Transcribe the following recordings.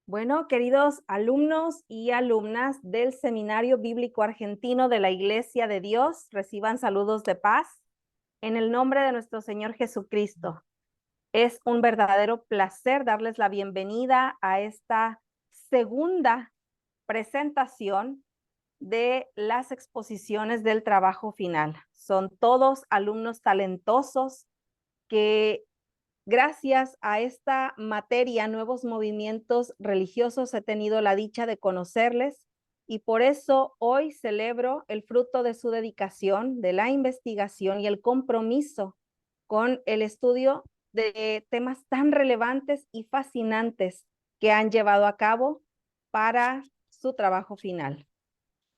Bueno, queridos alumnos y alumnas del Seminario Bíblico Argentino de la Iglesia de Dios, reciban saludos de paz en el nombre de nuestro Señor Jesucristo. Es un verdadero placer darles la bienvenida a esta segunda presentación de las exposiciones del trabajo final. Son todos alumnos talentosos que gracias a esta materia, nuevos movimientos religiosos, he tenido la dicha de conocerles y por eso hoy celebro el fruto de su dedicación, de la investigación y el compromiso con el estudio de temas tan relevantes y fascinantes que han llevado a cabo para su trabajo final.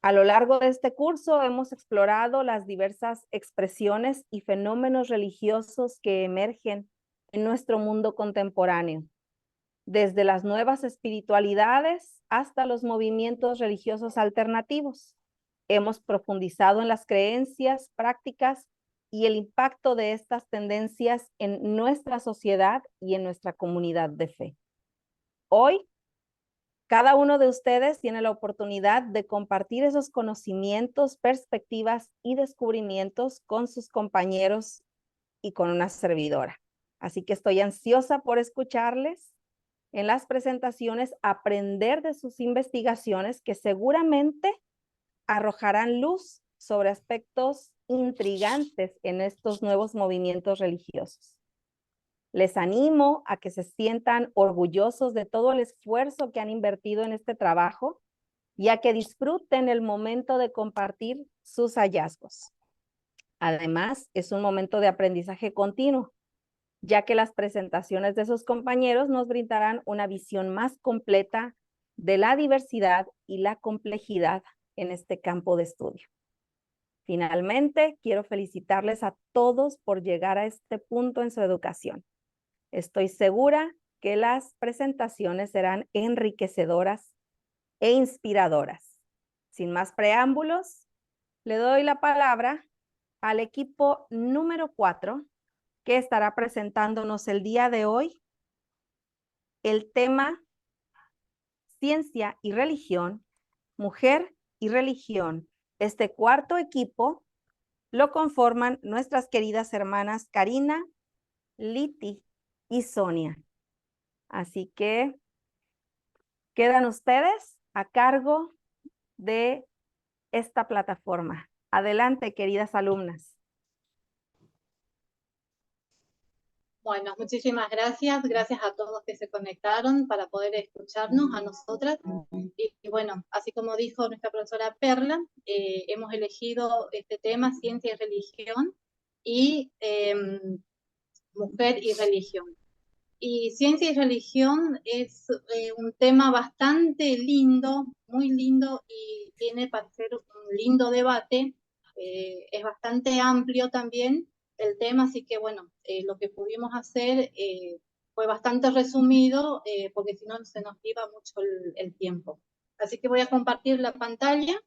A lo largo de este curso hemos explorado las diversas expresiones y fenómenos religiosos que emergen en nuestro mundo contemporáneo, desde las nuevas espiritualidades hasta los movimientos religiosos alternativos. Hemos profundizado en las creencias, prácticas y el impacto de estas tendencias en nuestra sociedad y en nuestra comunidad de fe. Hoy, cada uno de ustedes tiene la oportunidad de compartir esos conocimientos, perspectivas y descubrimientos con sus compañeros y con una servidora. Así que estoy ansiosa por escucharles en las presentaciones, aprender de sus investigaciones que seguramente arrojarán luz sobre aspectos intrigantes en estos nuevos movimientos religiosos. Les animo a que se sientan orgullosos de todo el esfuerzo que han invertido en este trabajo y a que disfruten el momento de compartir sus hallazgos. Además, es un momento de aprendizaje continuo, ya que las presentaciones de sus compañeros nos brindarán una visión más completa de la diversidad y la complejidad en este campo de estudio. Finalmente, quiero felicitarles a todos por llegar a este punto en su educación. Estoy segura que las presentaciones serán enriquecedoras e inspiradoras. Sin más preámbulos, le doy la palabra al equipo número 4, que estará presentándonos el día de hoy el tema Ciencia y Religión, Mujer y Religión. Este cuarto equipo lo conforman nuestras queridas hermanas Karina, Liti y Sonia. Así que quedan ustedes a cargo de esta plataforma. Adelante, queridas alumnas. Bueno, muchísimas gracias. Gracias a todos que se conectaron para poder escucharnos a nosotras. Y bueno, así como dijo nuestra profesora Perla, hemos elegido este tema, ciencia y religión, y mujer y religión. Y ciencia y religión es un tema bastante lindo, muy lindo, y tiene para ser un lindo debate. Es bastante amplio también el tema, así que bueno, lo que pudimos hacer fue bastante resumido, porque si no se nos iba mucho el tiempo. Así que voy a compartir la pantalla.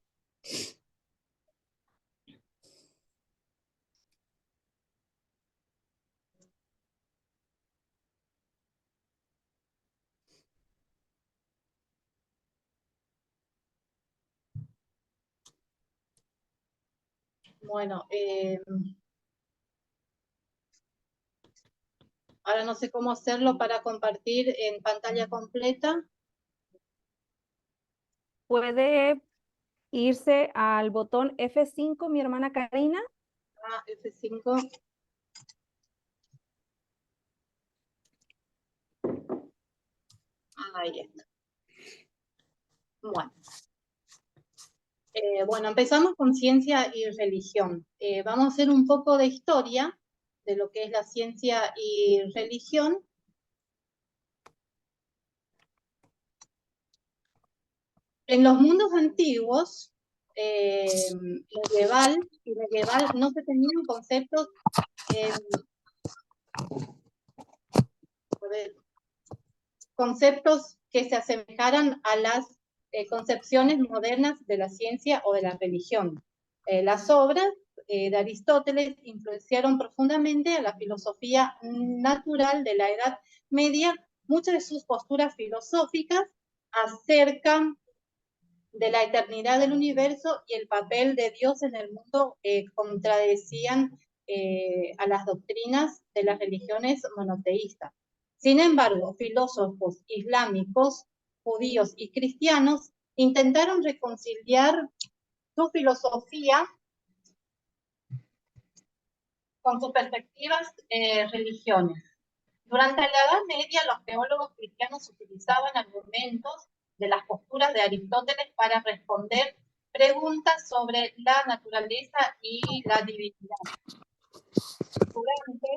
Bueno, ahora no sé cómo hacerlo para compartir en pantalla completa. Puede irse al botón F5, mi hermana Karina. F5. Ahí está. Bueno. Bueno, empezamos con ciencia y religión. Vamos a hacer un poco de historia de lo que es la ciencia y religión. En los mundos antiguos, medieval no se tenían conceptos que se asemejaran a las concepciones modernas de la ciencia o de la religión. Las obras de Aristóteles influenciaron profundamente a la filosofía natural de la Edad Media. Muchas de sus posturas filosóficas acerca de la eternidad del universo y el papel de Dios en el mundo contradecían a las doctrinas de las religiones monoteístas. Sin embargo, filósofos islámicos, judíos y cristianos intentaron reconciliar su filosofía con sus perspectivas religiones. Durante la Edad Media, los teólogos cristianos utilizaban argumentos de las posturas de Aristóteles para responder preguntas sobre la naturaleza y la divinidad. Durante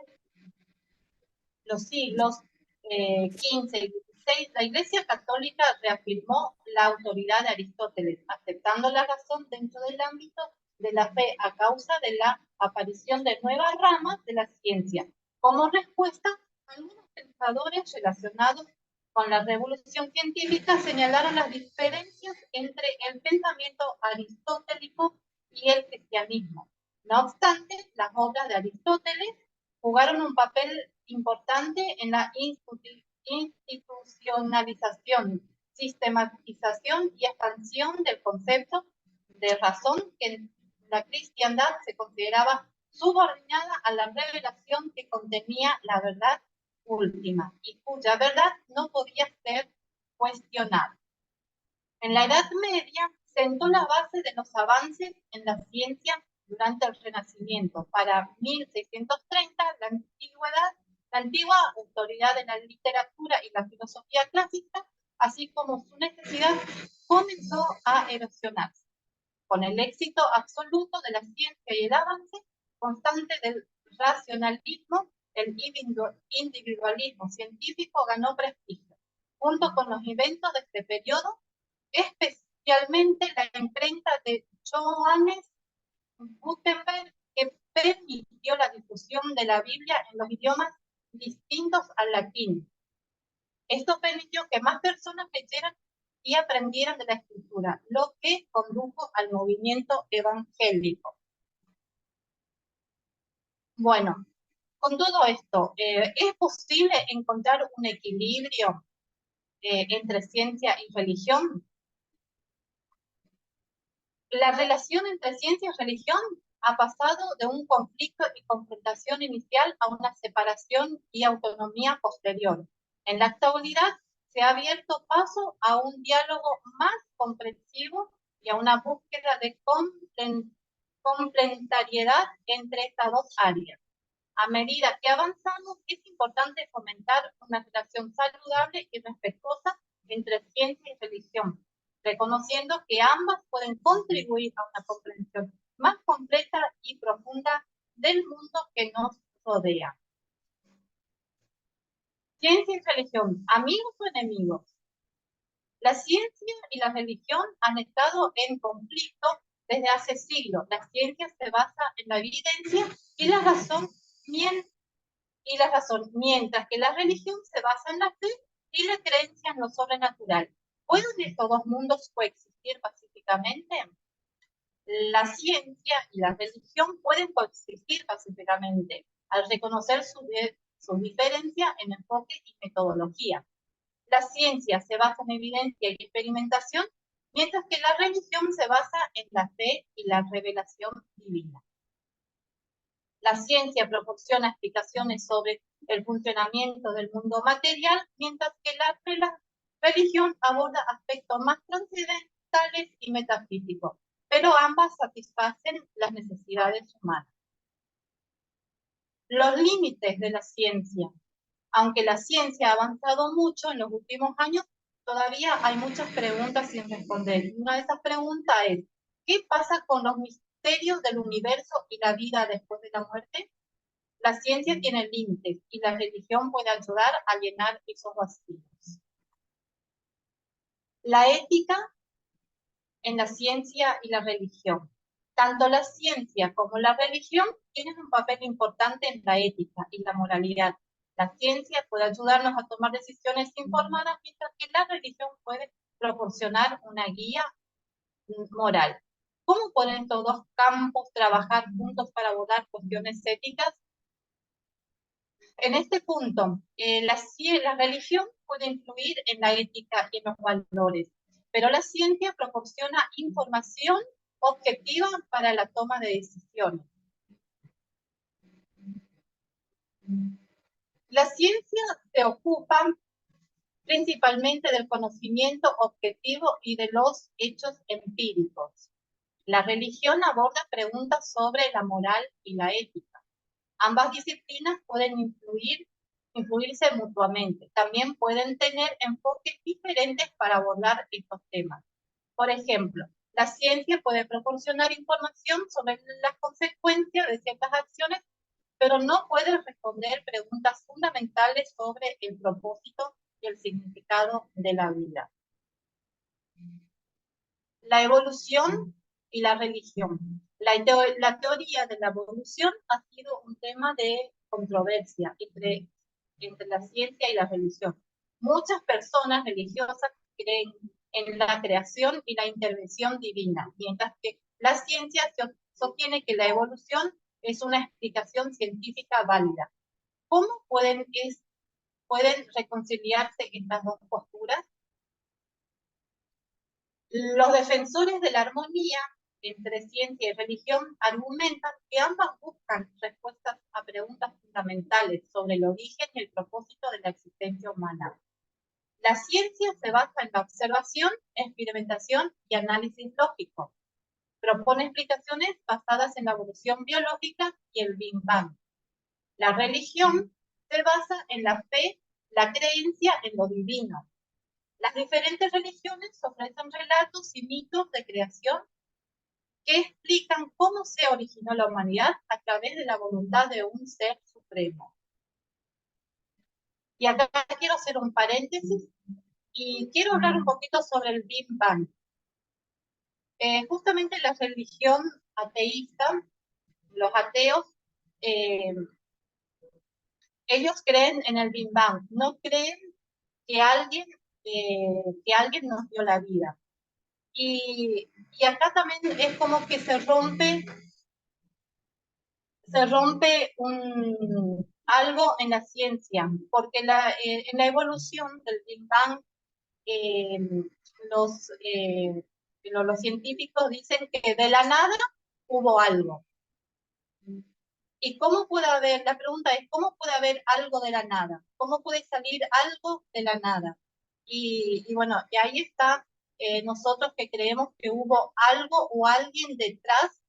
los siglos XV y XVI, la Iglesia Católica reafirmó la autoridad de Aristóteles, aceptando la razón dentro del ámbito de la fe a causa de la aparición de nuevas ramas de la ciencia. Como respuesta, algunos pensadores relacionados con la revolución científica señalaron las diferencias entre el pensamiento aristotélico y el cristianismo. No obstante, las obras de Aristóteles jugaron un papel importante en la institucionalización, sistematización y expansión del concepto de razón que en la cristiandad se consideraba subordinada a la revelación que contenía la verdad última y cuya verdad no podía ser cuestionada. En la Edad Media sentó la base de los avances en la ciencia durante el Renacimiento. Para 1630, la antigua autoridad de la literatura y la filosofía clásica, así como su necesidad, comenzó a erosionarse. Con el éxito absoluto de la ciencia y el avance constante del racionalismo, el individualismo científico ganó prestigio. Junto con los inventos de este periodo, especialmente la imprenta de Johannes Gutenberg, que permitió la difusión de la Biblia en los idiomas distintos al latín. Esto permitió que más personas leyeran y aprendieran de la escritura, lo que condujo al movimiento evangélico. Bueno, con todo esto, ¿es posible encontrar un equilibrio entre ciencia y religión? La relación entre ciencia y religión ha pasado de un conflicto y confrontación inicial a una separación y autonomía posterior. En la actualidad se ha abierto paso a un diálogo más comprensivo y a una búsqueda de complementariedad entre estas dos áreas. A medida que avanzamos, es importante fomentar una relación saludable y respetuosa entre ciencia y religión, reconociendo que ambas pueden contribuir a una comprensión más completa y profunda del mundo que nos rodea. Ciencia y religión, amigos o enemigos. La ciencia y la religión han estado en conflicto desde hace siglos. La ciencia se basa en la evidencia y la razón, mientras que la religión se basa en la fe y la creencia en lo sobrenatural. ¿Pueden estos dos mundos coexistir pacíficamente? La ciencia y la religión pueden coexistir pacíficamente al reconocer su diferencia en enfoque y metodología. La ciencia se basa en evidencia y experimentación, mientras que la religión se basa en la fe y la revelación divina. La ciencia proporciona explicaciones sobre el funcionamiento del mundo material, mientras que la religión aborda aspectos más trascendentales y metafísicos, pero ambas satisfacen las necesidades humanas. Los límites de la ciencia. Aunque la ciencia ha avanzado mucho en los últimos años, todavía hay muchas preguntas sin responder. Una de esas preguntas es, ¿qué pasa con los misterios del universo y la vida después de la muerte? La ciencia tiene límites y la religión puede ayudar a llenar esos vacíos. La ética en la ciencia y la religión. Tanto la ciencia como la religión tienen un papel importante en la ética y la moralidad. La ciencia puede ayudarnos a tomar decisiones informadas, mientras que la religión puede proporcionar una guía moral. ¿Cómo pueden estos dos campos trabajar juntos para abordar cuestiones éticas? En este punto, la religión puede influir en la ética y en los valores, pero la ciencia proporciona información objetiva para la toma de decisiones. La ciencia se ocupa principalmente del conocimiento objetivo y de los hechos empíricos. La religión aborda preguntas sobre la moral y la ética. Ambas disciplinas pueden influirse mutuamente. También pueden tener enfoques diferentes para abordar estos temas. Por ejemplo, la ciencia puede proporcionar información sobre las consecuencias de ciertas acciones, pero no puede responder preguntas fundamentales sobre el propósito y el significado de la vida. La evolución y la religión. La teoría de la evolución ha sido un tema de controversia entre la ciencia y la religión. Muchas personas religiosas creen en la creación y la intervención divina, mientras que la ciencia sostiene que la evolución es una explicación científica válida. ¿Cómo pueden reconciliarse estas dos posturas? Los defensores de la armonía entre ciencia y religión argumentan que ambas buscan respuestas a preguntas fundamentales sobre el origen y el propósito de la existencia humana. La ciencia se basa en la observación, experimentación y análisis lógico. Propone explicaciones basadas en la evolución biológica y el Big Bang. La religión se basa en la fe, la creencia en lo divino. Las diferentes religiones ofrecen relatos y mitos de creación que explican cómo se originó la humanidad a través de la voluntad de un ser supremo. Y acá quiero hacer un paréntesis y quiero hablar un poquito sobre el Big Bang. Justamente la religión ateísta, los ateos, ellos creen en el Big Bang, no creen que alguien nos dio la vida. Y acá también es como que se rompe algo en la ciencia, porque en la evolución del Big Bang, eh, los científicos dicen que de la nada hubo algo. ¿Y cómo puede haber? La pregunta es, ¿cómo puede haber algo de la nada? ¿Cómo puede salir algo de la nada? Y bueno, y ahí está nosotros que creemos que hubo algo o alguien detrás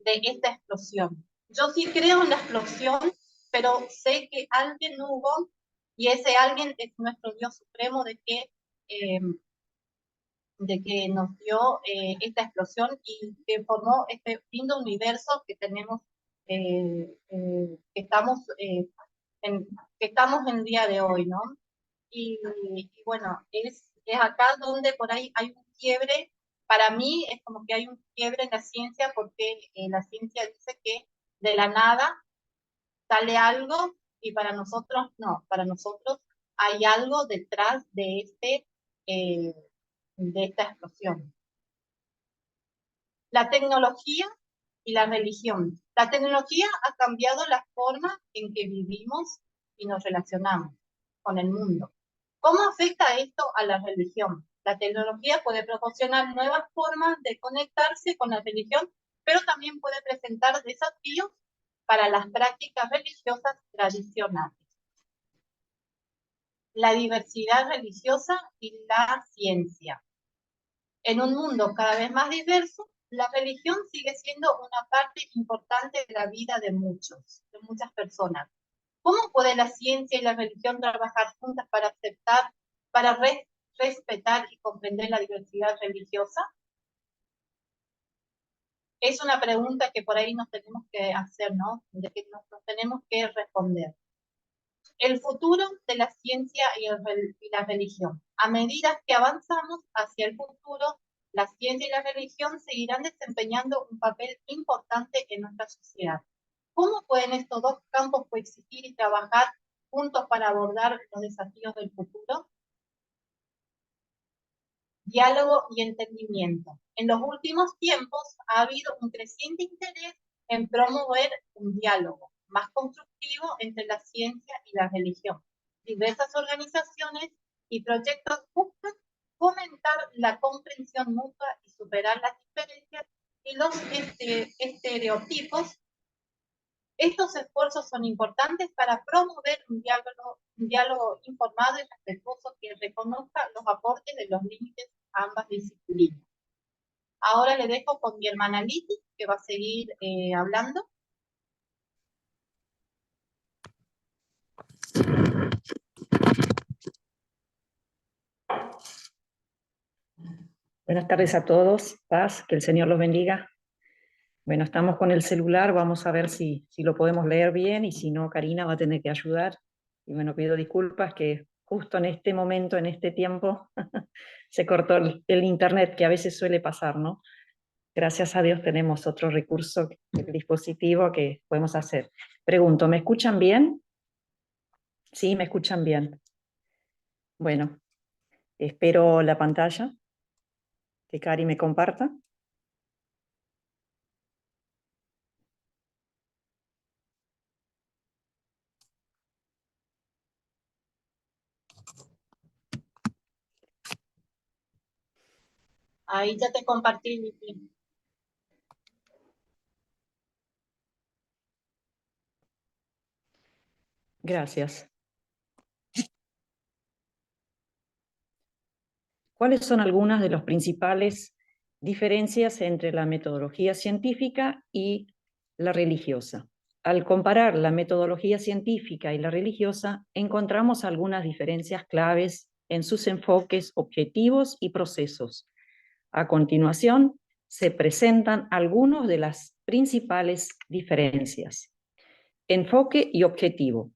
de esta explosión. Yo sí creo en la explosión, pero sé que alguien hubo, y ese alguien es nuestro Dios supremo eh, de que nos dio esta explosión y que formó este lindo universo que tenemos, que estamos en el día de hoy, ¿no? Y bueno, es acá donde por ahí hay un quiebre. Para mí es como que hay un quiebre en la ciencia, porque la ciencia dice que de la nada sale algo y para nosotros no, para nosotros hay algo detrás eh, de esta explosión. La tecnología y la religión. La tecnología ha cambiado la forma en que vivimos y nos relacionamos con el mundo. ¿Cómo afecta esto a la religión? La tecnología puede proporcionar nuevas formas de conectarse con la religión, pero también puede presentar desafíos para las prácticas religiosas tradicionales. La diversidad religiosa y la ciencia. En un mundo cada vez más diverso, la religión sigue siendo una parte importante de la vida de muchas personas. ¿Cómo puede la ciencia y la religión trabajar juntas para aceptar, para respetar y comprender la diversidad religiosa? Es una pregunta que por ahí nos tenemos que hacer, ¿no? De que nos tenemos que responder. El futuro de la ciencia y la religión. A medida que avanzamos hacia el futuro, la ciencia y la religión seguirán desempeñando un papel importante en nuestra sociedad. ¿Cómo pueden estos dos campos coexistir y trabajar juntos para abordar los desafíos del futuro? Diálogo y entendimiento. En los últimos tiempos ha habido un creciente interés en promover un diálogo más constructivo entre la ciencia y la religión. Diversas organizaciones y proyectos buscan fomentar la comprensión mutua y superar las diferencias y los estereotipos. Estos esfuerzos son importantes para promover un diálogo informado y respetuoso que reconozca los aportes de los límites a ambas disciplinas. Ahora le dejo con mi hermana Liti, que va a seguir hablando. Buenas tardes a todos, paz, que el Señor los bendiga. Bueno, estamos con el celular, vamos a ver si lo podemos leer bien y si no, Karina va a tener que ayudar. Y bueno, pido disculpas que justo en este momento, en este tiempo, se cortó el internet, que a veces suele pasar, ¿no? Gracias a Dios tenemos otro recurso, el dispositivo que podemos hacer. Pregunto, ¿me escuchan bien? Sí, me escuchan bien. Bueno, espero la pantalla, que Cari me comparta. Ahí ya te compartí, Liti. Gracias. ¿Cuáles son algunas de las principales diferencias entre la metodología científica y la religiosa? Al comparar la metodología científica y la religiosa, encontramos algunas diferencias claves en sus enfoques, objetivos y procesos. A continuación, se presentan algunas de las principales diferencias. Enfoque y objetivo.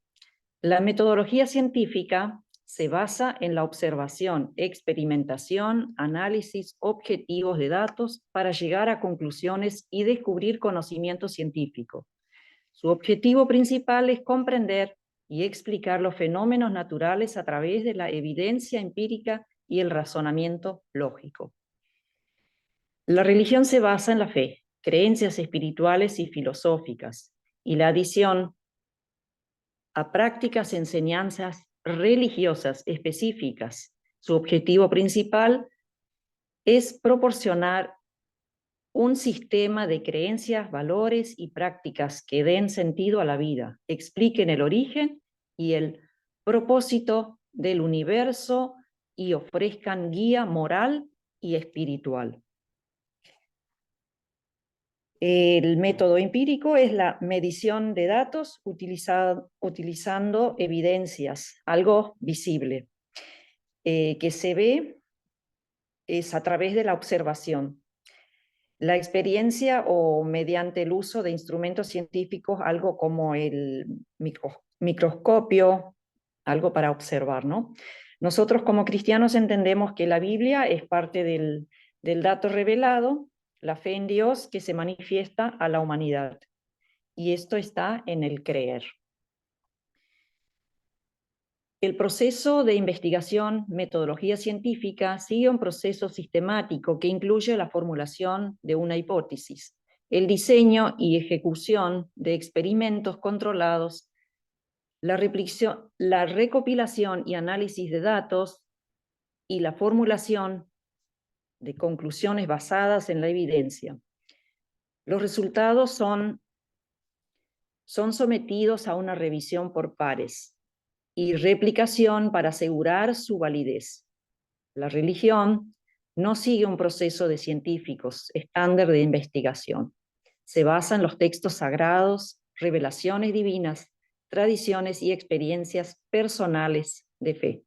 La metodología científica se basa en la observación, experimentación, análisis objetivos de datos para llegar a conclusiones y descubrir conocimiento científico. Su objetivo principal es comprender y explicar los fenómenos naturales a través de la evidencia empírica y el razonamiento lógico. La religión se basa en la fe, creencias espirituales y filosóficas, y la adición a prácticas enseñanzas religiosas específicas. Su objetivo principal es proporcionar un sistema de creencias, valores y prácticas que den sentido a la vida, expliquen el origen y el propósito del universo y ofrezcan guía moral y espiritual. El método empírico es la medición de datos utilizando evidencias, algo visible, que se ve es a través de la observación. La experiencia o mediante el uso de instrumentos científicos, algo como el microscopio, algo para observar, ¿no? Nosotros como cristianos entendemos que la Biblia es parte del dato revelado, la fe en Dios que se manifiesta a la humanidad. Y esto está en el creer. El proceso de investigación, metodología científica, sigue un proceso sistemático que incluye la formulación de una hipótesis, el diseño y ejecución de experimentos controlados, la recopilación y análisis de datos y la formulación de conclusiones basadas en la evidencia. Los resultados son sometidos a una revisión por pares y replicación para asegurar su validez. La religión no sigue un proceso de científicos estándar de investigación. Se basa en los textos sagrados, revelaciones divinas, tradiciones y experiencias personales de fe.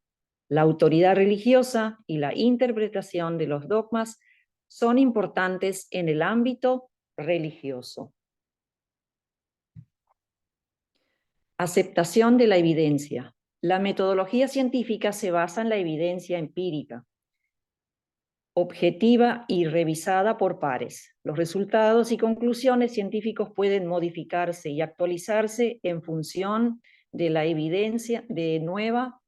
La autoridad religiosa y la interpretación de los dogmas son importantes en el ámbito religioso. Aceptación de la evidencia. La metodología científica se basa en la evidencia empírica, objetiva y revisada por pares. Los resultados y conclusiones científicos pueden modificarse y actualizarse en función de la evidencia, de nueva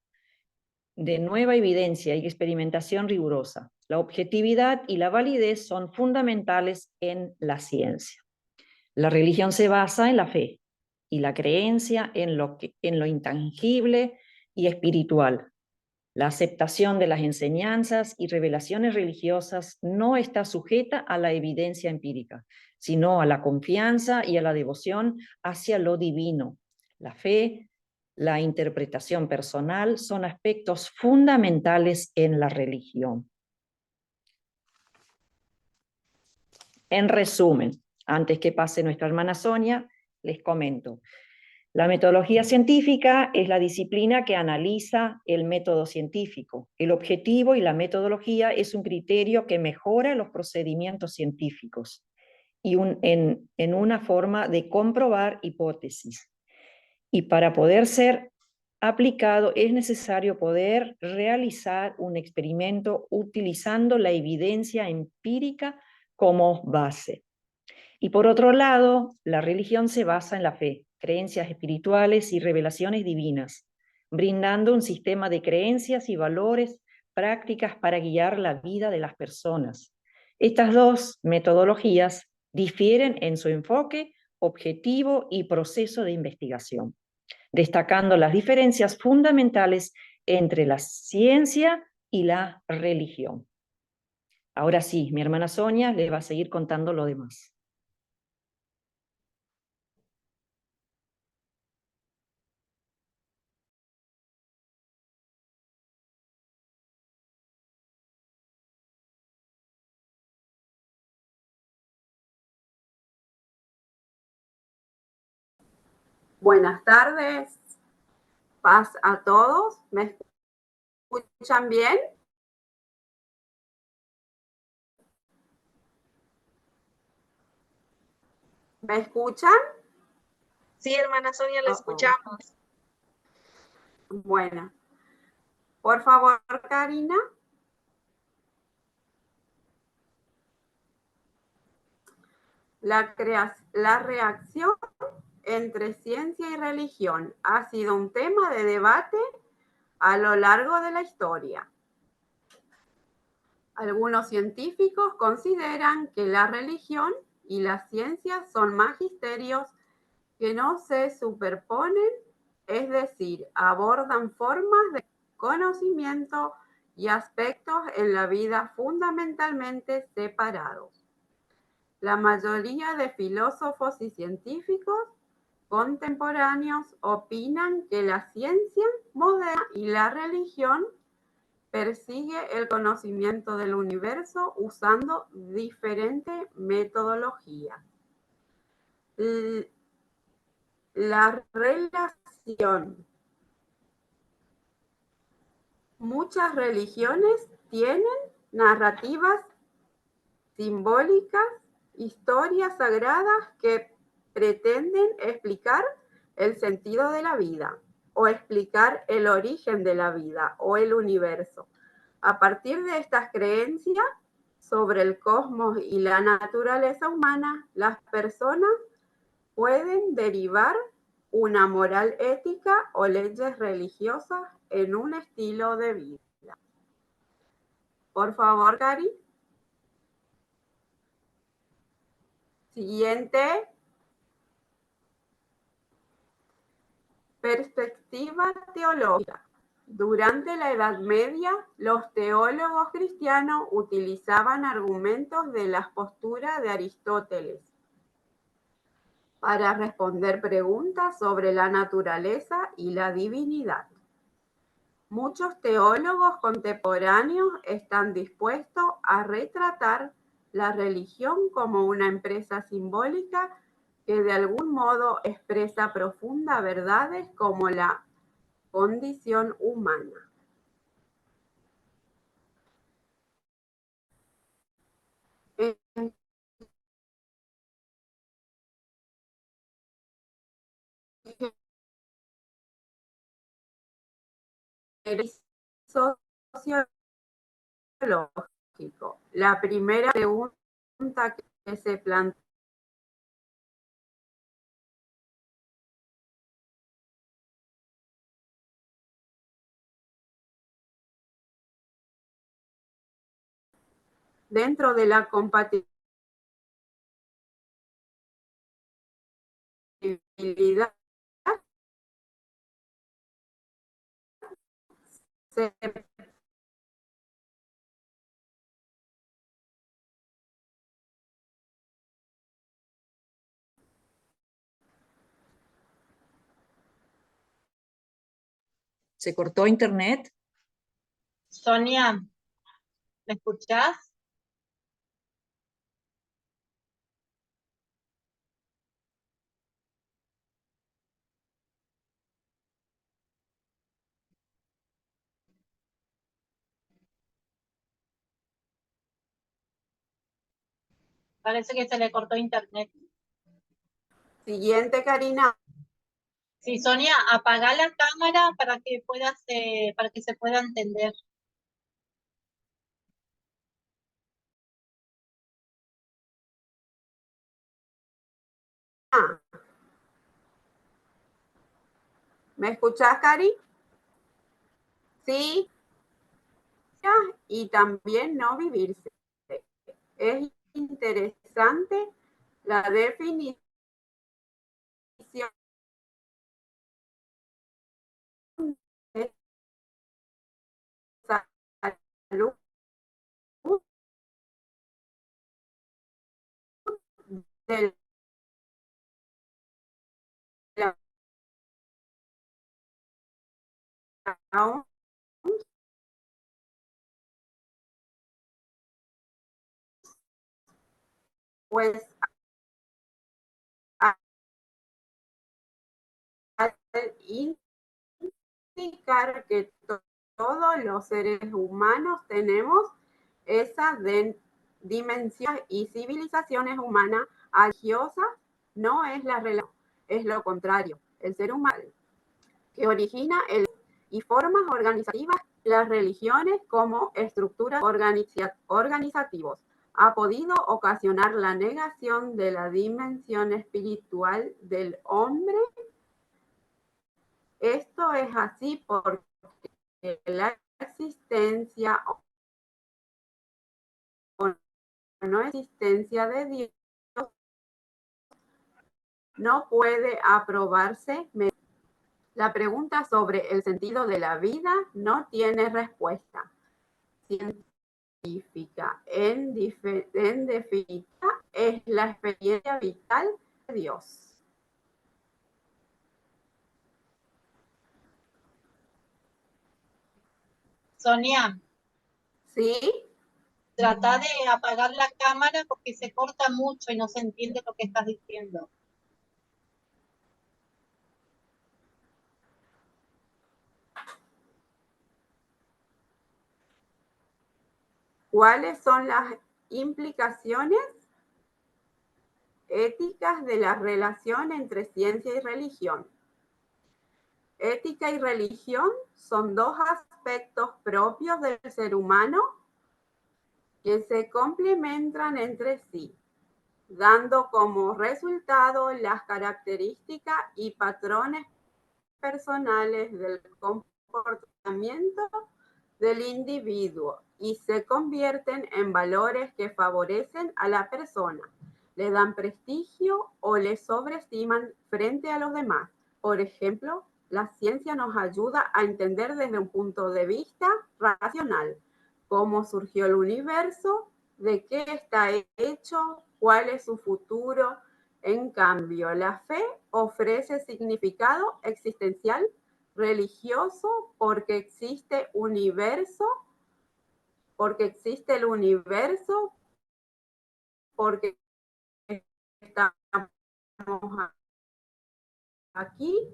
evidencia y experimentación rigurosa. La objetividad y la validez son fundamentales en la ciencia. La religión se basa en la fe y la creencia en lo intangible y espiritual. La aceptación de las enseñanzas y revelaciones religiosas no está sujeta a la evidencia empírica, sino a la confianza y a la devoción hacia lo divino. La fe, la interpretación personal son aspectos fundamentales en la religión. En resumen, antes que pase nuestra hermana Sonia, les comento. La metodología científica es la disciplina que analiza el método científico. El objetivo y la metodología es un criterio que mejora los procedimientos científicos y en una forma de comprobar hipótesis. Y para poder ser aplicado es necesario poder realizar un experimento utilizando la evidencia empírica como base. Y por otro lado, la religión se basa en la fe, creencias espirituales y revelaciones divinas, brindando un sistema de creencias y valores, prácticas para guiar la vida de las personas. Estas dos metodologías difieren en su enfoque, objetivo y proceso de investigación, destacando las diferencias fundamentales entre la ciencia y la religión. Ahora sí, mi hermana Sonia le va a seguir contando lo demás. Buenas tardes, paz a todos. ¿Me escuchan bien? ¿Me escuchan? Sí, hermana Sonia, la escuchamos. Bueno, por favor, Karina. La reacción entre ciencia y religión ha sido un tema de debate a lo largo de la historia. Algunos científicos consideran que la religión y la ciencia son magisterios que no se superponen, es decir, abordan formas de conocimiento y aspectos en la vida fundamentalmente separados. La mayoría de filósofos y científicos contemporáneos opinan que la ciencia moderna y la religión persigue el conocimiento del universo usando diferentes metodologías. La relación. Muchas religiones tienen narrativas simbólicas, historias sagradas que pretenden explicar el sentido de la vida o explicar el origen de la vida o el universo. A partir de estas creencias sobre el cosmos y la naturaleza humana, las personas pueden derivar una moral ética o leyes religiosas en un estilo de vida. Por favor, Cari. Siguiente. Perspectiva teológica. Durante la Edad Media, los teólogos cristianos utilizaban argumentos de las posturas de Aristóteles para responder preguntas sobre la naturaleza y la divinidad. Muchos teólogos contemporáneos están dispuestos a retratar la religión como una empresa simbólica que de algún modo expresa profundas verdades como la condición humana. Sociológico. La primera pregunta que se plantea dentro de la compatibilidad se ¿Se cortó internet? Sonia, ¿me escuchás? Parece que se le cortó internet. Siguiente, Karina. Sí, Sonia, apagá la cámara para que para que se pueda entender. ¿Me escuchás, Cari? Sí. Y también no vivirse. Es interesante la definición de salud de la pues al indicar que todos los seres humanos tenemos esas dimensiones y civilizaciones humanas religiosas, no es la relación, es lo contrario. El ser humano que origina y formas organizativas, las religiones como estructuras organizativos ha podido ocasionar la negación de la dimensión espiritual del hombre. Esto es así porque la existencia o no existencia de Dios no puede aprobarse. La pregunta sobre el sentido de la vida no tiene respuesta científica. En definitiva, es la experiencia vital de Dios. Sonia, ¿Sí? trata de apagar la cámara porque se corta mucho y no se entiende lo que estás diciendo. ¿Cuáles son las implicaciones éticas de la relación entre ciencia y religión? Ética y religión son dos aspectos propios del ser humano que se complementan entre sí, dando como resultado las características y patrones personales del comportamiento del individuo y se convierten en valores que favorecen a la persona, le dan prestigio o le sobreestiman frente a los demás. Por ejemplo, la ciencia nos ayuda a entender desde un punto de vista racional cómo surgió el universo, de qué está hecho, cuál es su futuro. En cambio, la fe ofrece significado existencial religioso porque existe el universo, porque estamos aquí,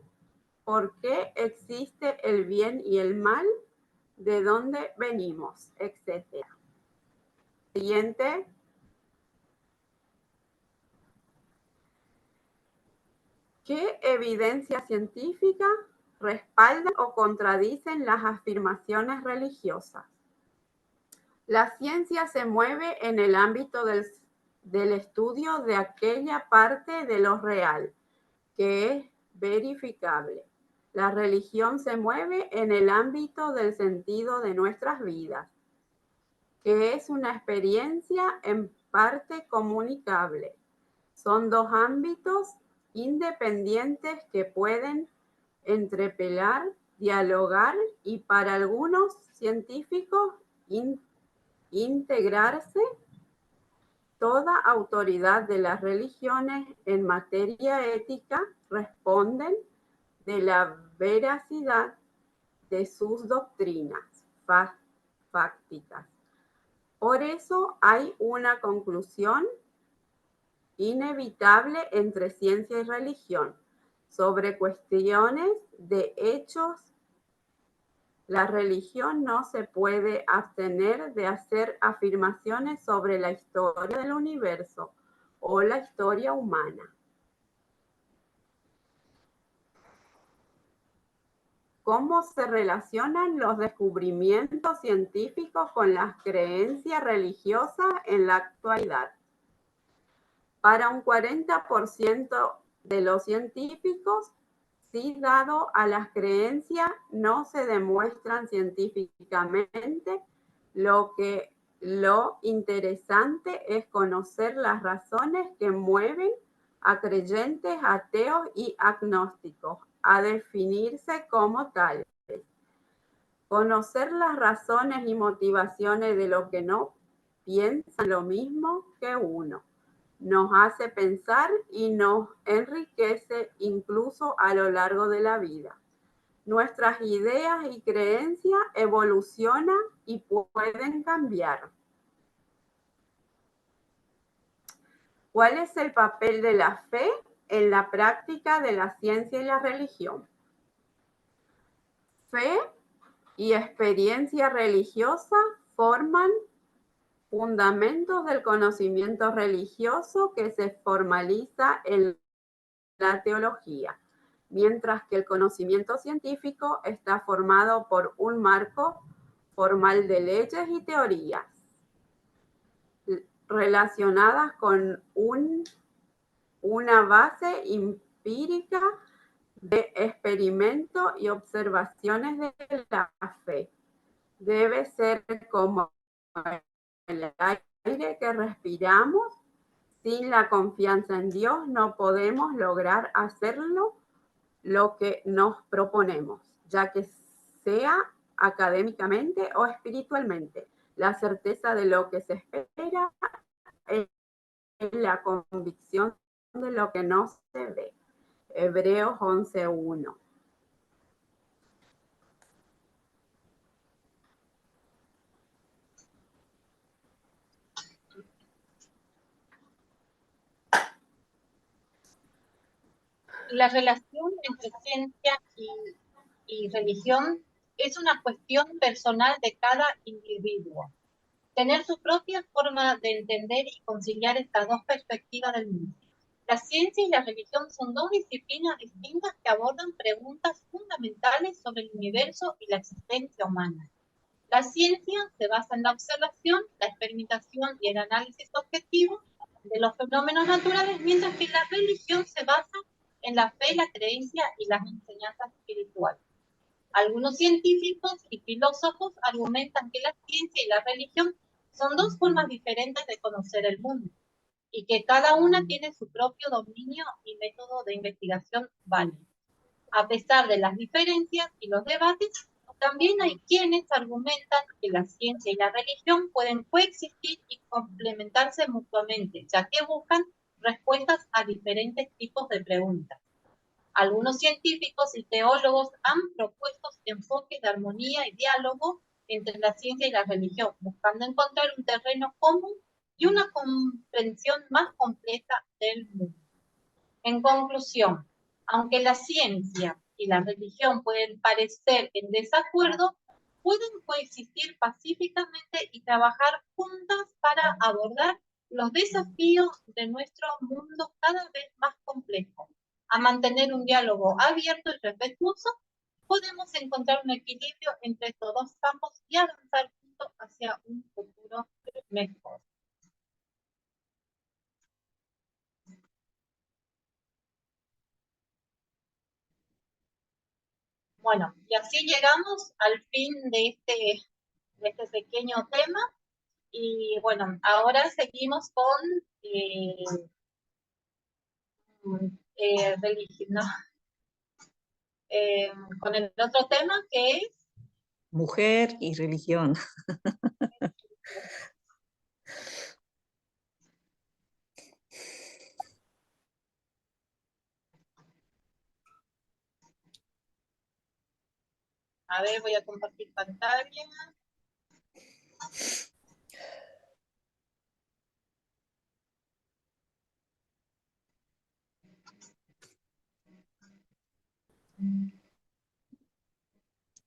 porque existe el bien y el mal, de dónde venimos, etc. Siguiente. ¿Qué evidencia científica respaldan o contradicen las afirmaciones religiosas? La ciencia se mueve en el ámbito del estudio de aquella parte de lo real que es verificable. La religión se mueve en el ámbito del sentido de nuestras vidas, que es una experiencia en parte comunicable. Son dos ámbitos independientes que pueden entrepelar, dialogar y para algunos científicos integrarse. Toda autoridad de las religiones en materia ética responden de la veracidad de sus doctrinas fácticas. Por eso hay una conclusión inevitable entre ciencia y religión sobre cuestiones de hechos. La religión no se puede abstener de hacer afirmaciones sobre la historia del universo o la historia humana. ¿Cómo se relacionan los descubrimientos científicos con las creencias religiosas en la actualidad? Para un 40% de los científicos, si dado a las creencias no se demuestran científicamente, lo interesante es conocer las razones que mueven a creyentes, ateos y agnósticos a definirse como tales. Conocer las razones y motivaciones de los que no piensan lo mismo que uno nos hace pensar y nos enriquece incluso a lo largo de la vida. Nuestras ideas y creencias evolucionan y pueden cambiar. ¿Cuál es el papel de la fe en la práctica de la ciencia y la religión? Fe y experiencia religiosa forman fundamentos del conocimiento religioso que se formaliza en la teología, mientras que el conocimiento científico está formado por un marco formal de leyes y teorías relacionadas con una base empírica de experimento y observaciones de la fe. Debe ser como el aire que respiramos. Sin la confianza en Dios no podemos lograr hacerlo lo que nos proponemos, ya que sea académicamente o espiritualmente. La certeza de lo que se espera es la convicción de lo que no se ve. Hebreos 11:1. La relación entre ciencia y religión es una cuestión personal de cada individuo. Tener su propia forma de entender y conciliar estas dos perspectivas del mundo. La ciencia y la religión son dos disciplinas distintas que abordan preguntas fundamentales sobre el universo y la existencia humana. La ciencia se basa en la observación, la experimentación y el análisis objetivo de los fenómenos naturales, mientras que la religión se basa en la fe, la creencia y las enseñanzas espirituales. Algunos científicos y filósofos argumentan que la ciencia y la religión son dos formas diferentes de conocer el mundo y que cada una tiene su propio dominio y método de investigación válido. A pesar de las diferencias y los debates, también hay quienes argumentan que la ciencia y la religión pueden coexistir y complementarse mutuamente, ya que buscan respuestas a diferentes tipos de preguntas. Algunos científicos y teólogos han propuesto enfoques de armonía y diálogo entre la ciencia y la religión, buscando encontrar un terreno común y una comprensión más completa del mundo. En conclusión, aunque la ciencia y la religión pueden parecer en desacuerdo, pueden coexistir pacíficamente y trabajar juntas para abordar los desafíos de nuestro mundo cada vez más complejo. A mantener un diálogo abierto y respetuoso, podemos encontrar un equilibrio entre estos dos campos y avanzar juntos hacia un futuro mejor. Bueno, y así llegamos al fin de este pequeño tema. Y bueno, ahora seguimos con religión, con el otro tema que es Mujer y religión. A ver, voy a compartir pantalla.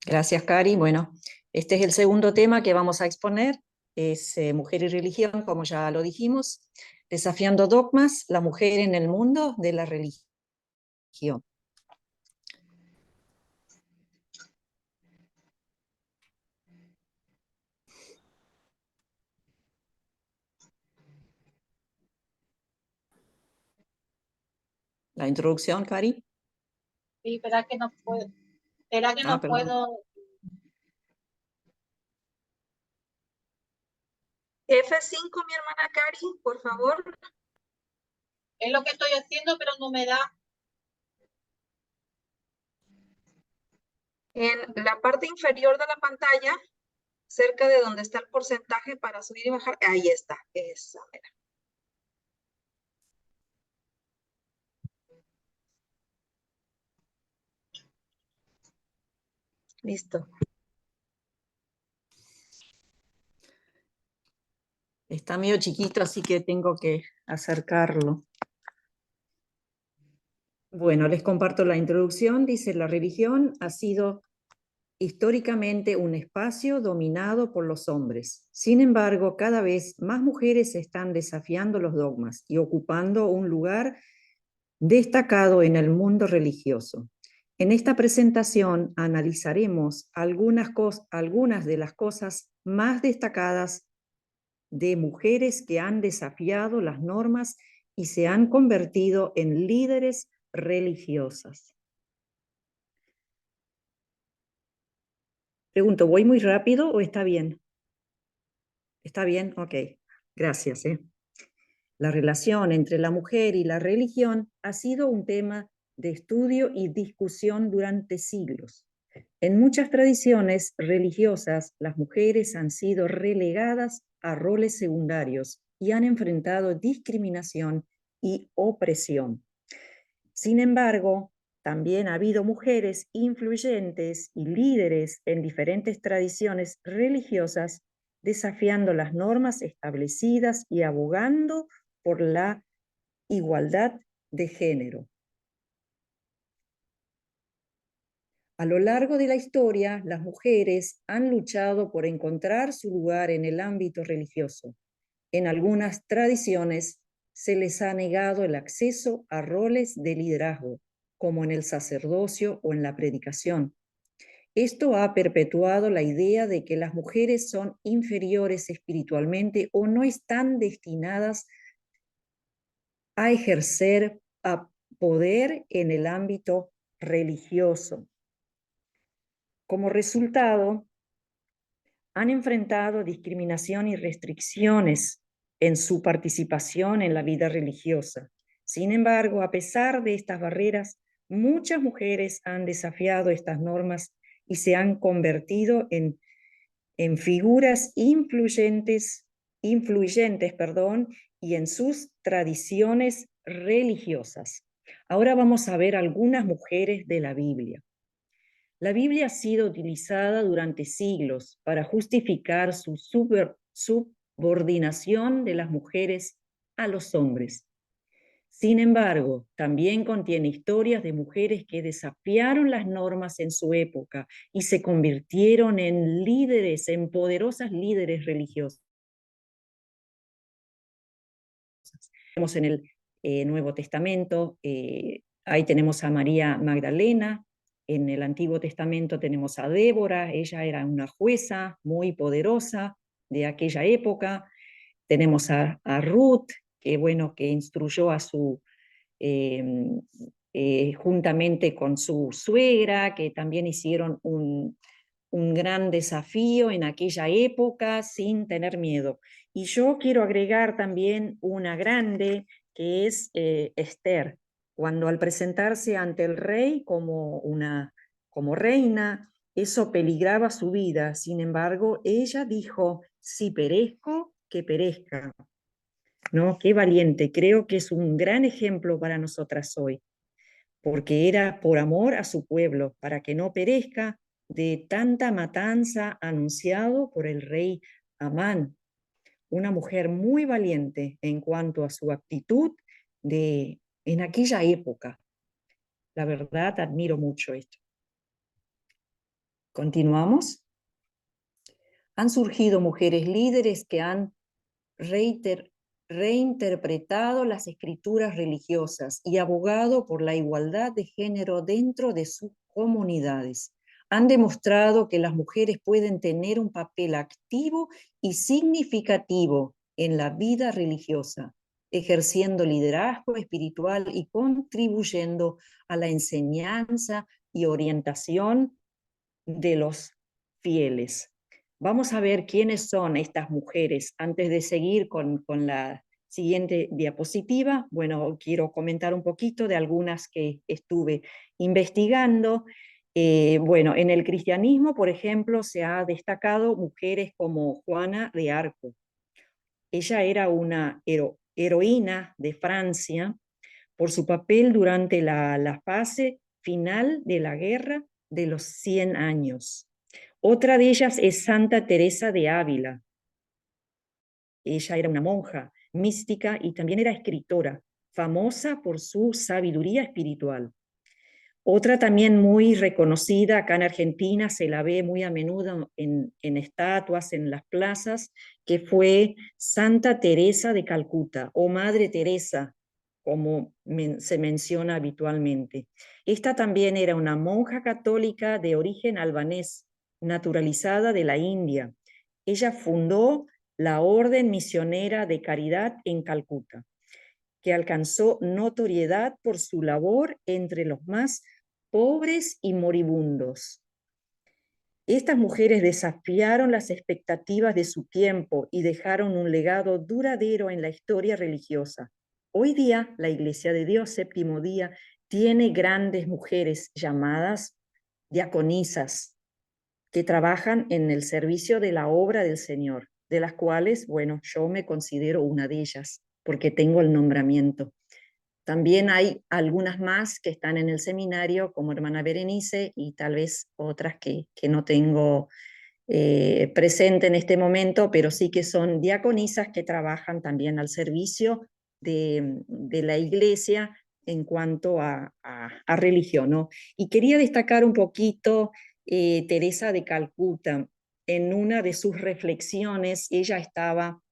Gracias, Cari. Bueno, este es el segundo tema que vamos a exponer. Es mujer y religión, como ya lo dijimos. Desafiando dogmas, la mujer en el mundo de la religión. La introducción, Cari. Sí, espera que no puedo. Espera que no Perdón. puedo. F5, mi hermana Cari, por favor. Es lo que estoy haciendo, pero no me da. En la parte inferior de la pantalla, cerca de donde está el porcentaje para subir y bajar, ahí está, esa, mira. Listo. Está medio chiquito, así que tengo que acercarlo. Bueno, les comparto la introducción. Dice, la religión ha sido históricamente un espacio dominado por los hombres. Sin embargo, cada vez más mujeres están desafiando los dogmas y ocupando un lugar destacado en el mundo religioso. En esta presentación analizaremos algunas de las cosas más destacadas de mujeres que han desafiado las normas y se han convertido en líderes religiosas. Pregunto, ¿voy muy rápido o está bien? ¿Está bien? Ok, gracias. La relación entre la mujer y la religión ha sido un tema de estudio y discusión durante siglos. En muchas tradiciones religiosas, las mujeres han sido relegadas a roles secundarios y han enfrentado discriminación y opresión. Sin embargo, también ha habido mujeres influyentes y líderes en diferentes tradiciones religiosas, desafiando las normas establecidas y abogando por la igualdad de género. A lo largo de la historia, las mujeres han luchado por encontrar su lugar en el ámbito religioso. En algunas tradiciones se les ha negado el acceso a roles de liderazgo, como en el sacerdocio o en la predicación. Esto ha perpetuado la idea de que las mujeres son inferiores espiritualmente o no están destinadas a ejercer poder en el ámbito religioso. Como resultado, han enfrentado discriminación y restricciones en su participación en la vida religiosa. Sin embargo, a pesar de estas barreras, muchas mujeres han desafiado estas normas y se han convertido en figuras influyentes, y en sus tradiciones religiosas. Ahora vamos a ver algunas mujeres de la Biblia. La Biblia ha sido utilizada durante siglos para justificar su subordinación de las mujeres a los hombres. Sin embargo, también contiene historias de mujeres que desafiaron las normas en su época y se convirtieron en líderes, en poderosas líderes religiosas. Tenemos en el Nuevo Testamento, ahí tenemos a María Magdalena. En el Antiguo Testamento tenemos a Débora, ella era una jueza muy poderosa de aquella época. Tenemos a Ruth, que instruyó a su, juntamente con su suegra, que también hicieron un gran desafío en aquella época sin tener miedo. Y yo quiero agregar también una grande, que es Esther, cuando al presentarse ante el rey como reina, eso peligraba su vida. Sin embargo, ella dijo, si perezco, que perezca. ¿No? Qué valiente, creo que es un gran ejemplo para nosotras hoy, porque era por amor a su pueblo, para que no perezca, de tanta matanza anunciado por el rey Amán. Una mujer muy valiente en cuanto a su actitud en aquella época. La verdad, admiro mucho esto. Continuamos. Han surgido mujeres líderes que han reinterpretado las escrituras religiosas y abogado por la igualdad de género dentro de sus comunidades. Han demostrado que las mujeres pueden tener un papel activo y significativo en la vida religiosa, ejerciendo liderazgo espiritual y contribuyendo a la enseñanza y orientación de los fieles. Vamos a ver quiénes son estas mujeres. Antes de seguir con la siguiente diapositiva, bueno, quiero comentar un poquito de algunas que estuve investigando. Bueno, en el cristianismo, por ejemplo, se ha destacado mujeres como Juana de Arco. Ella era una heroína de Francia por su papel durante la fase final de la Guerra de los 100 años. Otra de ellas es Santa Teresa de Ávila. Ella era una monja mística y también era escritora, famosa por su sabiduría espiritual. Otra también muy reconocida acá en Argentina, se la ve muy a menudo en estatuas, en las plazas, que fue Santa Teresa de Calcuta o Madre Teresa, como se menciona habitualmente. Esta también era una monja católica de origen albanés, naturalizada de la India. Ella fundó la Orden Misionera de Caridad en Calcuta, que alcanzó notoriedad por su labor entre los más pobres y moribundos. Estas mujeres desafiaron las expectativas de su tiempo y dejaron un legado duradero en la historia religiosa. Hoy día, la Iglesia de Dios, Séptimo Día, tiene grandes mujeres llamadas diaconisas, que trabajan en el servicio de la obra del Señor, de las cuales, bueno, yo me considero una de ellas, porque tengo el nombramiento. También hay algunas más que están en el seminario, como hermana Berenice, y tal vez otras que no tengo presente en este momento, pero sí que son diaconisas que trabajan también al servicio de la Iglesia en cuanto a religión, ¿no? Y quería destacar un poquito Teresa de Calcuta. En una de sus reflexiones, ella estaba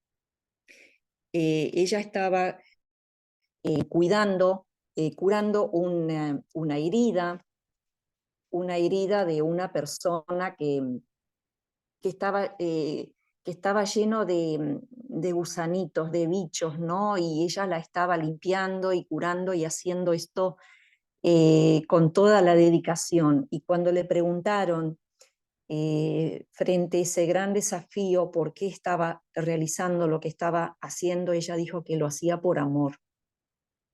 curando una herida de una persona que estaba lleno de gusanitos, de bichos, ¿no? Y ella la estaba limpiando y curando y haciendo esto con toda la dedicación. Y cuando le preguntaron frente a ese gran desafío por qué estaba realizando lo que estaba haciendo, ella dijo que lo hacía por amor.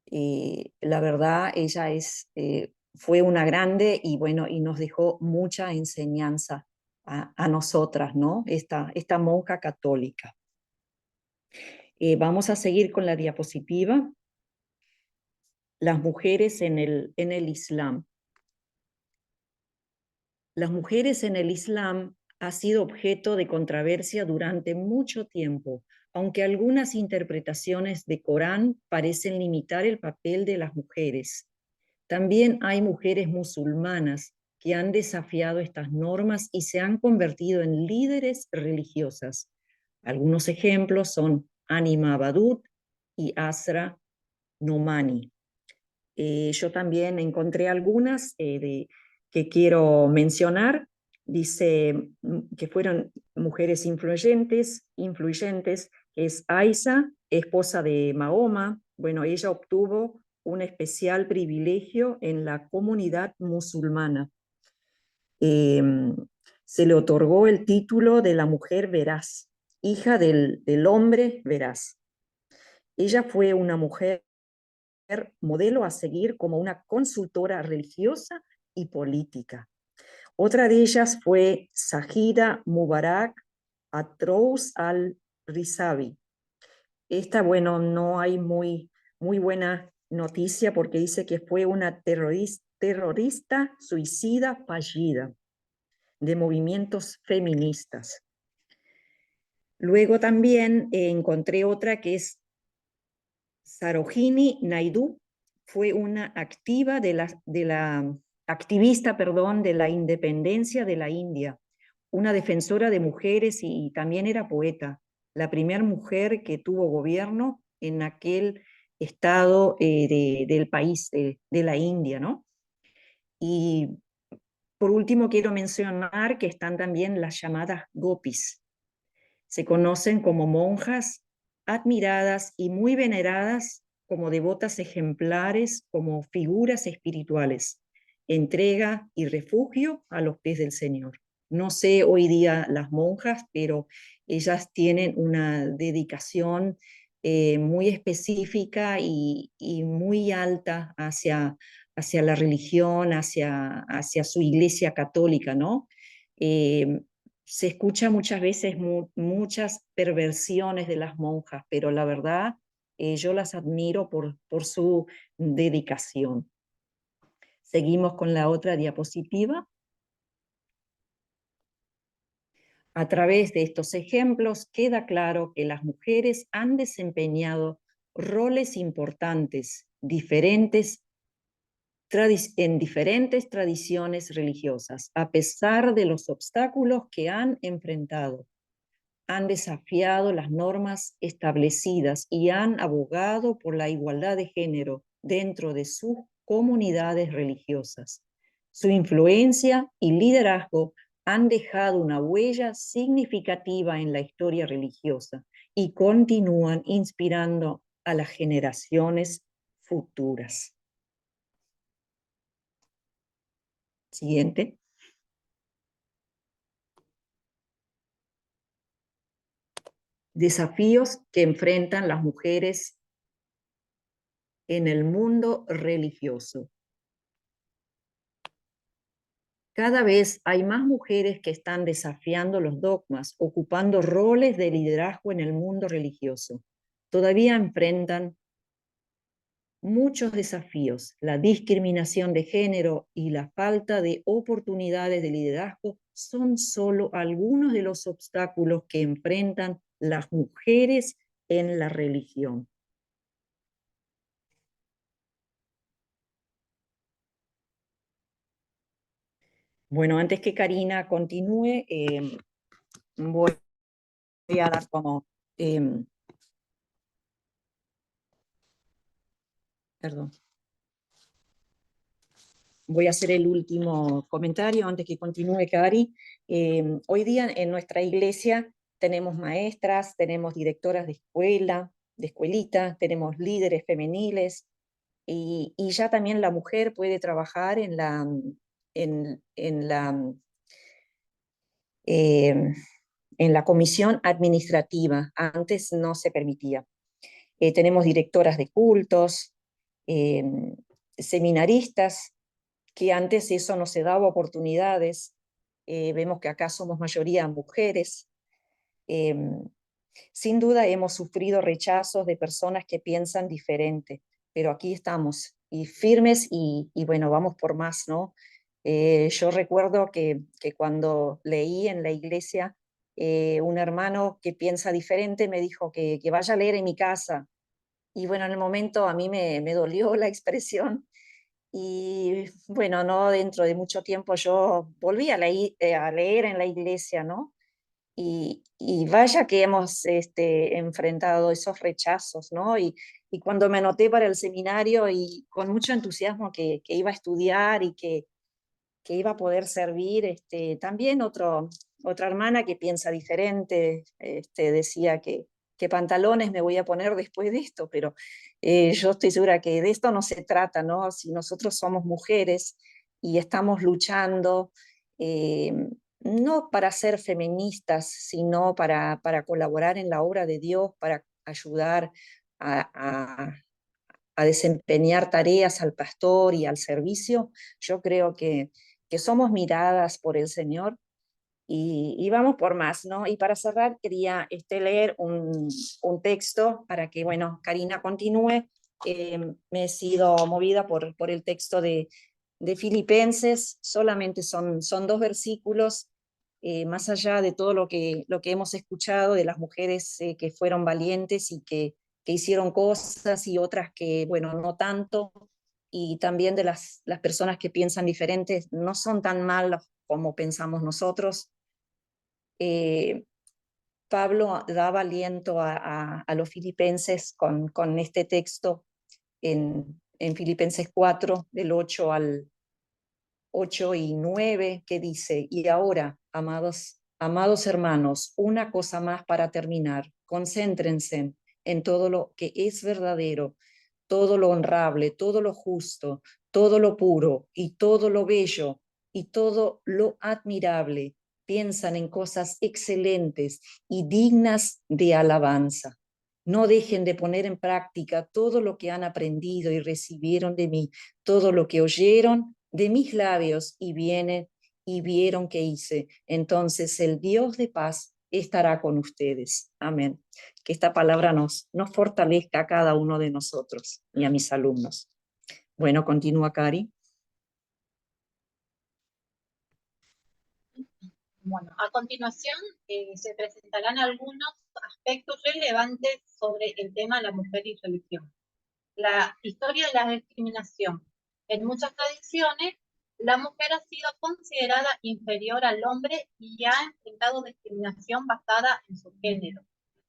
La verdad, ella fue una grande y bueno, y nos dejó mucha enseñanza a nosotras, ¿no? Esta monja católica. Vamos a seguir con la diapositiva. Las mujeres en el Islam. Las mujeres en el Islam ha sido objeto de controversia durante mucho tiempo, aunque algunas interpretaciones de Corán parecen limitar el papel de las mujeres. También hay mujeres musulmanas que han desafiado estas normas y se han convertido en líderes religiosas. Algunos ejemplos son Anima Abadut y Asra Nomani. Yo también encontré algunas que quiero mencionar. Dice que fueron mujeres influyentes, que es Aisha, esposa de Mahoma. Bueno, ella obtuvo un especial privilegio en la comunidad musulmana. Se le otorgó el título de la mujer veraz, hija del hombre veraz. Ella fue una mujer modelo a seguir como una consultora religiosa y política. Otra de ellas fue Sajida Mubarak Atrous al-Rizavi. Esta, bueno, no hay muy buena noticia porque dice que fue una terrorista suicida fallida. de movimientos feministas. Luego también encontré otra que es Sarojini Naidu, fue una activista de la independencia de la India, una defensora de mujeres y también era poeta, la primera mujer que tuvo gobierno en aquel estado del país, de la India, ¿no? Y por último quiero mencionar que están también las llamadas gopis. Se conocen como monjas admiradas y muy veneradas como devotas ejemplares, como figuras espirituales, entrega y refugio a los pies del Señor. No sé hoy día las monjas, pero ellas tienen una dedicación muy específica y muy alta hacia la religión, hacia su iglesia católica, ¿no? Se escucha muchas veces muchas perversiones de las monjas, pero la verdad yo las admiro por su dedicación. Seguimos con la otra diapositiva. A través de estos ejemplos queda claro que las mujeres han desempeñado roles importantes, en diferentes tradiciones religiosas, a pesar de los obstáculos que han enfrentado. Han desafiado las normas establecidas y han abogado por la igualdad de género dentro de sus comunidades religiosas. Su influencia y liderazgo han dejado una huella significativa en la historia religiosa y continúan inspirando a las generaciones futuras. Siguiente. Desafíos que enfrentan las mujeres en el mundo religioso. Cada vez hay más mujeres que están desafiando los dogmas, ocupando roles de liderazgo en el mundo religioso. Todavía enfrentan muchos desafíos. La discriminación de género y la falta de oportunidades de liderazgo son solo algunos de los obstáculos que enfrentan las mujeres en la religión. Bueno, antes que Karina continúe, voy a dar como... perdón. Voy a hacer el último comentario antes que continúe Cari. Hoy día en nuestra iglesia tenemos maestras, tenemos directoras de escuela, de escuelita, tenemos líderes femeniles y ya también la mujer puede trabajar en la comisión administrativa. Antes no se permitía. Tenemos directoras de cultos, seminaristas, que antes eso no se daba oportunidades. Vemos que acá somos mayoría mujeres. Sin duda hemos sufrido rechazos de personas que piensan diferente, pero aquí estamos, y firmes, y bueno, vamos por más, ¿no? Yo recuerdo que cuando leí en la iglesia, un hermano que piensa diferente me dijo que vaya a leer en mi casa, y bueno, en el momento a mí me dolió la expresión, y bueno, no dentro de mucho tiempo yo volví a leer en la iglesia, ¿no? Y vaya que hemos enfrentado esos rechazos, ¿no? Y cuando me anoté para el seminario y con mucho entusiasmo que iba a estudiar y que iba a poder servir, también otra hermana que piensa diferente, decía que pantalones me voy a poner después de esto, pero yo estoy segura que de esto no se trata, ¿no? Si nosotros somos mujeres y estamos luchando, no para ser feministas, sino para colaborar en la obra de Dios, para ayudar a desempeñar tareas al pastor y al servicio, yo creo que somos miradas por el Señor y vamos por más, ¿no? Y para cerrar quería leer un texto para que, bueno, Karina continúe. Me he sido movida por el texto de de Filipenses, solamente son 2 versículos, más allá de todo lo que hemos escuchado de las mujeres que fueron valientes y que hicieron cosas y otras que, bueno, no tanto, y también de las personas que piensan diferentes, no son tan malos como pensamos nosotros. Pablo daba aliento a los filipenses con este texto en Filipenses 4, del 8 al 8 y 9, que dice: y ahora, amados hermanos, una cosa más para terminar, concéntrense en todo lo que es verdadero, todo lo honrable, todo lo justo, todo lo puro y todo lo bello y todo lo admirable. Piensan en cosas excelentes y dignas de alabanza. No dejen de poner en práctica todo lo que han aprendido y recibieron de mí, todo lo que oyeron de mis labios y vieron que hice. Entonces el Dios de paz estará con ustedes. Amén. Que esta palabra nos fortalezca a cada uno de nosotros y a mis alumnos. Bueno, continúa Cari. Bueno, a continuación se presentarán algunos aspectos relevantes sobre el tema de la mujer y religión. La historia de la discriminación. En muchas tradiciones, la mujer ha sido considerada inferior al hombre y ha enfrentado discriminación basada en su género,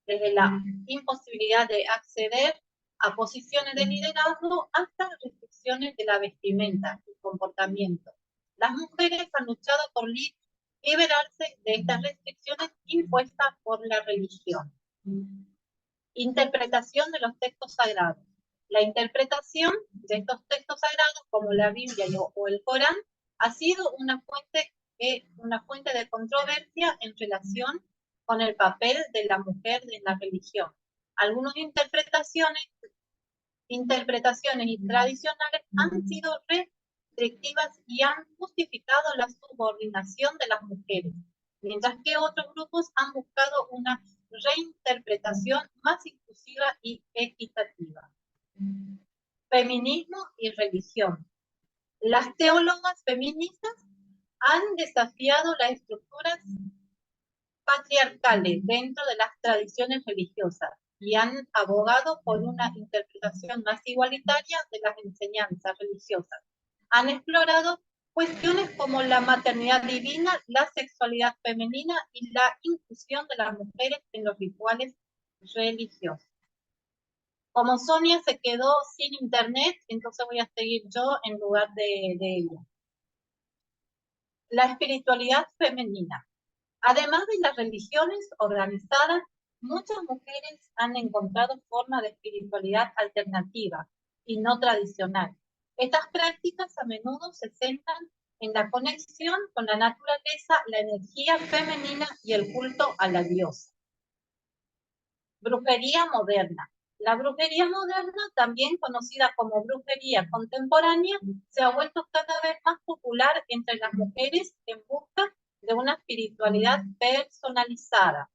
desde la imposibilidad de acceder a posiciones de liderazgo hasta restricciones de la vestimenta y comportamiento. Las mujeres han luchado por liberarse de estas restricciones impuestas por la religión. Interpretación de los textos sagrados. La interpretación de estos textos sagrados, como la Biblia o el Corán, ha sido una fuente de controversia en relación con el papel de la mujer en la religión. Algunas interpretaciones y tradicionales han sido restrictivas y han justificado la subordinación de las mujeres, mientras que otros grupos han buscado una reinterpretación más inclusiva y equitativa. Feminismo y religión. Las teólogas feministas han desafiado las estructuras patriarcales dentro de las tradiciones religiosas y han abogado por una interpretación más igualitaria de las enseñanzas religiosas. Han explorado cuestiones como la maternidad divina, la sexualidad femenina y la inclusión de las mujeres en los rituales religiosos. Como Sonia se quedó sin internet, entonces voy a seguir yo en lugar de ella. La espiritualidad femenina. Además de las religiones organizadas, muchas mujeres han encontrado formas de espiritualidad alternativa y no tradicional. Estas prácticas a menudo se centran en la conexión con la naturaleza, la energía femenina y el culto a la diosa. Brujería moderna. La brujería moderna, también conocida como brujería contemporánea, se ha vuelto cada vez más popular entre las mujeres en busca de una espiritualidad personalizada.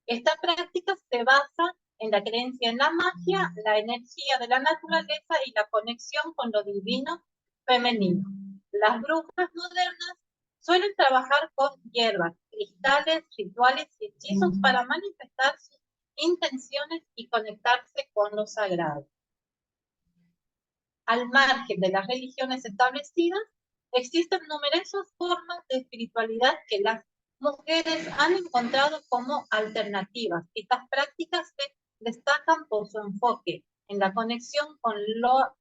Esta práctica se basa en la creencia en la magia, la energía de la naturaleza y la conexión con lo divino femenino. Las brujas modernas suelen trabajar con hierbas, cristales, rituales y hechizos para manifestar sus intenciones y conectarse con lo sagrado. Al margen de las religiones establecidas, existen numerosas formas de espiritualidad que las mujeres han encontrado como alternativas. Estas prácticas se destacan por su enfoque en la conexión con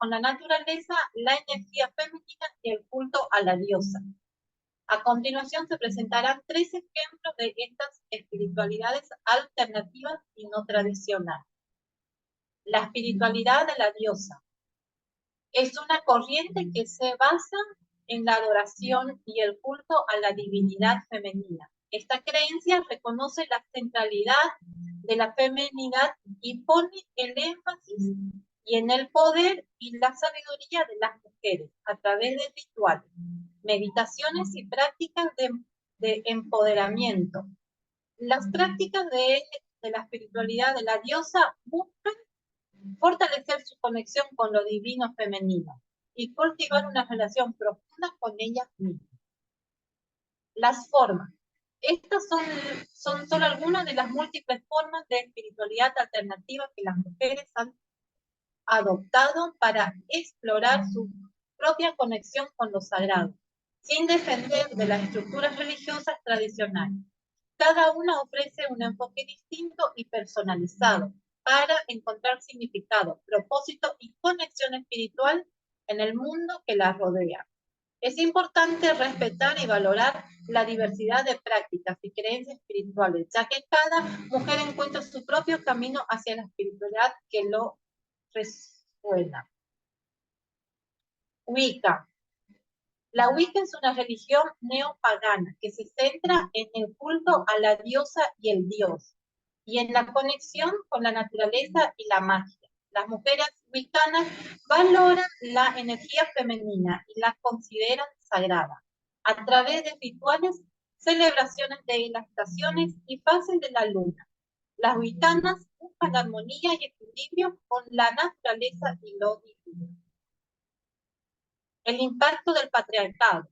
la naturaleza, la energía femenina y el culto a la diosa. A continuación se presentarán 3 ejemplos de estas espiritualidades alternativas y no tradicionales. La espiritualidad de la diosa. Es una corriente que se basa en la adoración y el culto a la divinidad femenina. Esta creencia reconoce la centralidad de la feminidad y pone el énfasis en el poder y la sabiduría de las mujeres a través de rituales, meditaciones y prácticas de empoderamiento. Las prácticas de la espiritualidad de la diosa buscan fortalecer su conexión con lo divino femenino, y cultivar una relación profunda con ellas mismas. Las formas. Estas son solo algunas de las múltiples formas de espiritualidad alternativa que las mujeres han adoptado para explorar su propia conexión con lo sagrado, sin depender de las estructuras religiosas tradicionales. Cada una ofrece un enfoque distinto y personalizado para encontrar significado, propósito y conexión espiritual en el mundo que las rodea. Es importante respetar y valorar la diversidad de prácticas y creencias espirituales, ya que cada mujer encuentra su propio camino hacia la espiritualidad que lo resuena. Wicca. La Wicca es una religión neopagana que se centra en el culto a la diosa y el dios, y en la conexión con la naturaleza y la magia. Las mujeres wiccanas valoran la energía femenina y la consideran sagrada, a través de rituales, celebraciones de las estaciones y fases de la luna. Las wiccanas buscan armonía y equilibrio con la naturaleza y lo divino. El impacto del patriarcado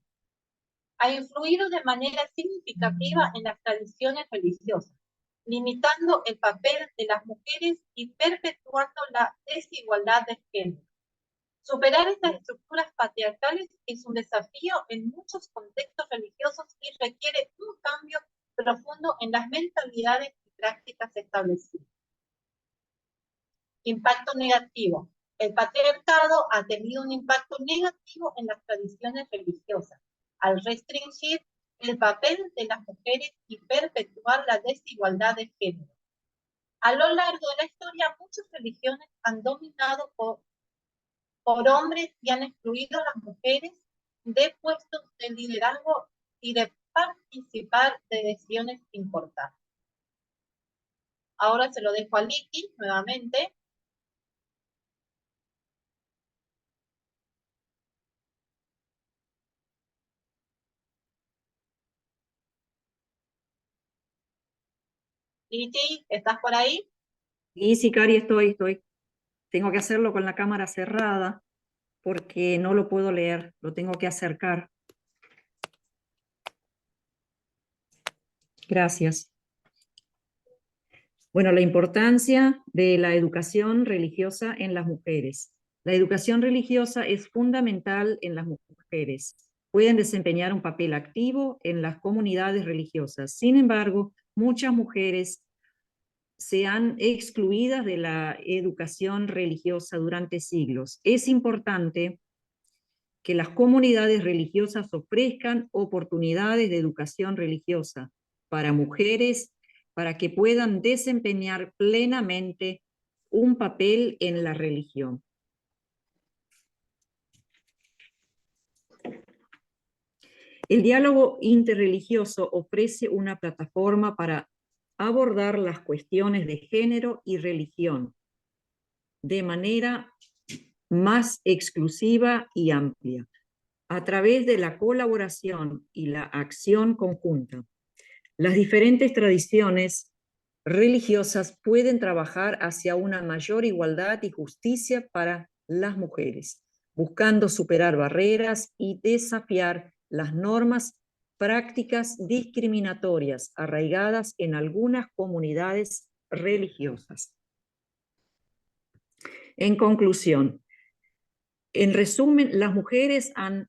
ha influido de manera significativa en las tradiciones religiosas, limitando el papel de las mujeres y perpetuando la desigualdad de género. Superar estas estructuras patriarcales es un desafío en muchos contextos religiosos y requiere un cambio profundo en las mentalidades y prácticas establecidas. Impacto negativo. El patriarcado ha tenido un impacto negativo en las tradiciones religiosas, al restringir el papel de las mujeres y perpetuar la desigualdad de género. A lo largo de la historia, muchas religiones han dominado por hombres y han excluido a las mujeres de puestos de liderazgo y de participar de decisiones importantes. Ahora se lo dejo a Liki nuevamente. Liki, ¿estás por ahí? Y sí, Cari, estoy. Tengo que hacerlo con la cámara cerrada porque no lo puedo leer, lo tengo que acercar. Gracias. Bueno, la importancia de la educación religiosa en las mujeres. La educación religiosa es fundamental en las mujeres. Pueden desempeñar un papel activo en las comunidades religiosas. Sin embargo, muchas mujeres se han excluidas de la educación religiosa durante siglos. Es importante que las comunidades religiosas ofrezcan oportunidades de educación religiosa para mujeres, para que puedan desempeñar plenamente un papel en la religión. El diálogo interreligioso ofrece una plataforma para abordar las cuestiones de género y religión de manera más exclusiva y amplia, a través de la colaboración y la acción conjunta. Las diferentes tradiciones religiosas pueden trabajar hacia una mayor igualdad y justicia para las mujeres, buscando superar barreras y desafiar las normas prácticas discriminatorias arraigadas en algunas comunidades religiosas. En conclusión, en resumen, las mujeres han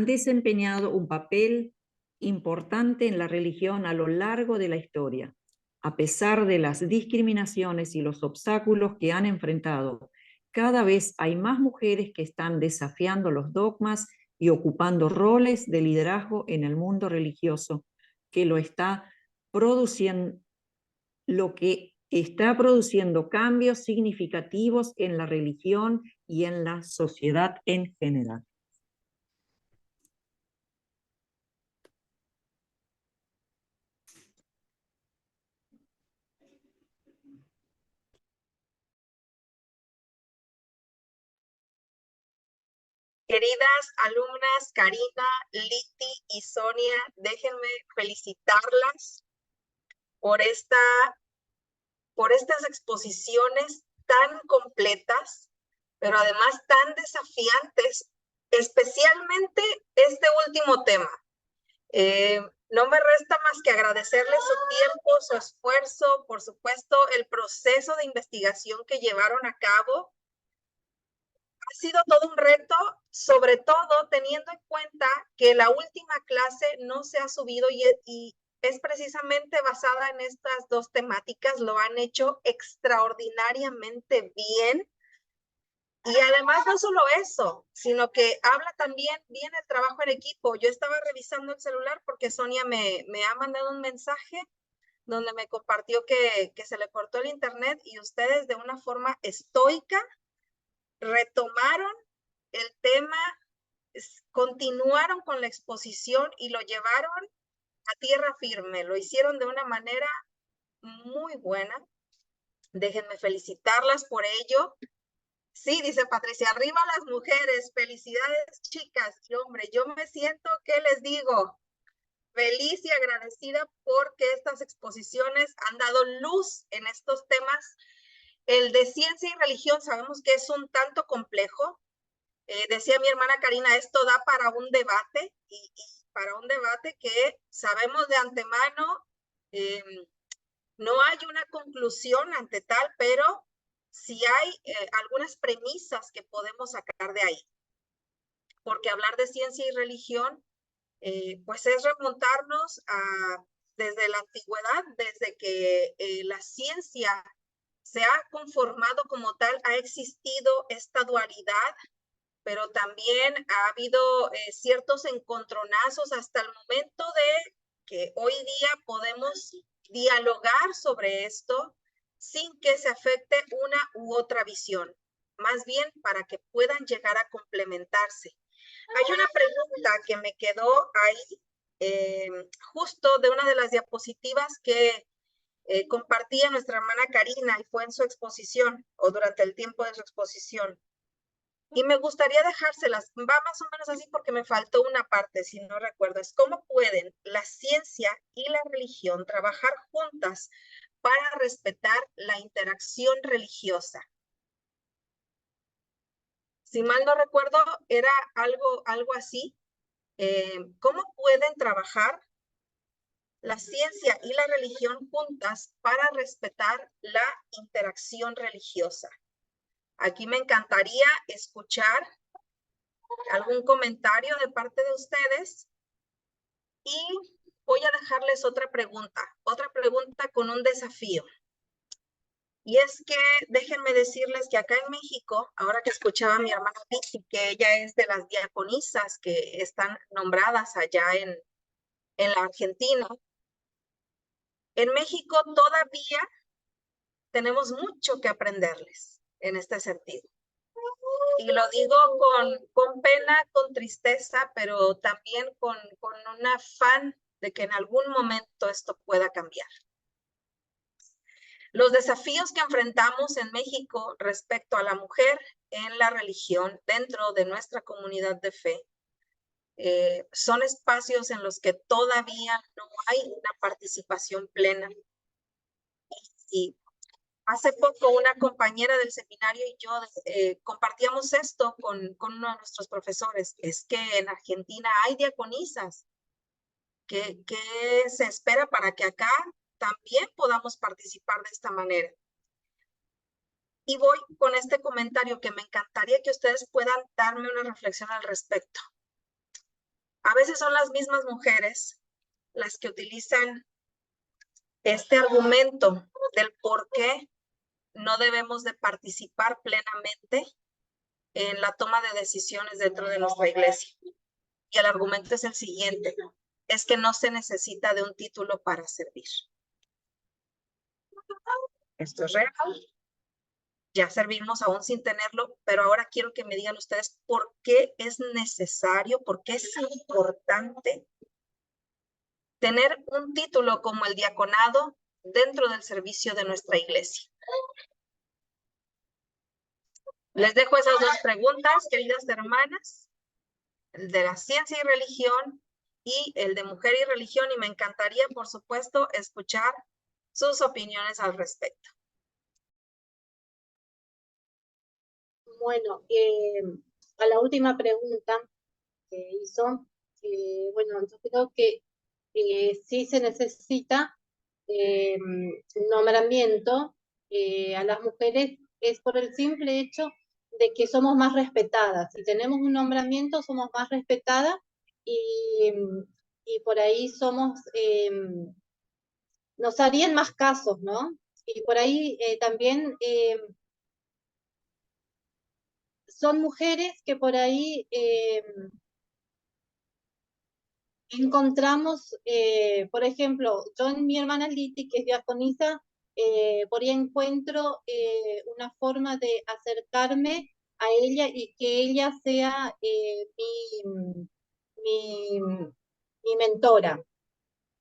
desempeñado un papel importante en la religión a lo largo de la historia, a pesar de las discriminaciones y los obstáculos que han enfrentado. Cada vez hay más mujeres que están desafiando los dogmas y ocupando roles de liderazgo en el mundo religioso, que lo que está produciendo cambios significativos en la religión y en la sociedad en general. Queridas alumnas Karina, Liti y Sonia, déjenme felicitarlas por estas exposiciones tan completas, pero además tan desafiantes especialmente este último tema. No me resta más que agradecerles su tiempo, su esfuerzo, por supuesto, el proceso de investigación que llevaron a cabo. Ha sido todo un reto, sobre todo teniendo en cuenta que la última clase no se ha subido y es precisamente basada en estas dos temáticas. Lo han hecho extraordinariamente bien. Y además no solo eso, sino que habla también bien el trabajo en equipo. Yo estaba revisando el celular porque Sonia me ha mandado un mensaje donde me compartió que se le cortó el internet y ustedes de una forma estoica retomaron el tema, continuaron con la exposición y lo llevaron a tierra firme. Lo hicieron de una manera muy buena. Déjenme felicitarlas por ello. Sí, dice Patricia, arriba las mujeres, felicidades chicas. Y hombre, yo me siento, ¿qué les digo? Feliz y agradecida porque estas exposiciones han dado luz en estos temas. El de ciencia y religión sabemos que es un tanto complejo. Decía mi hermana Karina, esto da para un debate y para un debate que sabemos de antemano, no hay una conclusión ante tal, pero sí hay algunas premisas que podemos sacar de ahí. Porque hablar de ciencia y religión, pues es remontarnos desde la antigüedad, desde que la ciencia se ha conformado como tal, ha existido esta dualidad, pero también ha habido ciertos encontronazos hasta el momento de que hoy día podemos dialogar sobre esto sin que se afecte una u otra visión, más bien para que puedan llegar a complementarse. Hay una pregunta que me quedó ahí, justo de una de las diapositivas que compartía nuestra hermana Karina y fue en su exposición o durante el tiempo de su exposición. Y me gustaría dejárselas, va más o menos así porque me faltó una parte, si no recuerdo, es cómo pueden la ciencia y la religión trabajar juntas para respetar la interacción religiosa. Si mal no recuerdo, era algo así. ¿Cómo pueden trabajar la ciencia y la religión juntas para respetar la interacción religiosa? Aquí me encantaría escuchar algún comentario de parte de ustedes y voy a dejarles otra pregunta con un desafío. Y es que déjenme decirles que acá en México, ahora que escuchaba a mi hermana Vicky, que ella es de las diaconisas que están nombradas allá en la Argentina, en México todavía tenemos mucho que aprenderles en este sentido. Y lo digo con pena, con tristeza, pero también con un afán de que en algún momento esto pueda cambiar. Los desafíos que enfrentamos en México respecto a la mujer en la religión dentro de nuestra comunidad de fe son espacios en los que todavía no hay una participación plena. Y hace poco una compañera del seminario y yo compartíamos esto con uno de nuestros profesores. Es que en Argentina hay diaconisas. ¿Qué se espera para que acá también podamos participar de esta manera? Y voy con este comentario que me encantaría que ustedes puedan darme una reflexión al respecto. A veces son las mismas mujeres las que utilizan este argumento del por qué no debemos de participar plenamente en la toma de decisiones dentro de nuestra iglesia. Y el argumento es el siguiente, es que no se necesita de un título para servir. Esto es real. Ya servimos aún sin tenerlo, pero ahora quiero que me digan ustedes por qué es necesario, por qué es importante tener un título como el diaconado dentro del servicio de nuestra iglesia. Les dejo esas dos preguntas, queridas hermanas, el de la ciencia y religión y el de mujer y religión, y me encantaría, por supuesto, escuchar sus opiniones al respecto. Bueno, a la última pregunta que hizo, bueno, yo creo que sí se necesita un nombramiento a las mujeres, es por el simple hecho de que somos más respetadas. Si tenemos un nombramiento, somos más respetadas y por ahí somos, nos harían más casos, ¿no? Y por ahí también son mujeres que por ahí encontramos, por ejemplo, yo en mi hermana Liti, que es diaconisa, por ahí encuentro una forma de acercarme a ella y que ella sea mi, mi mentora,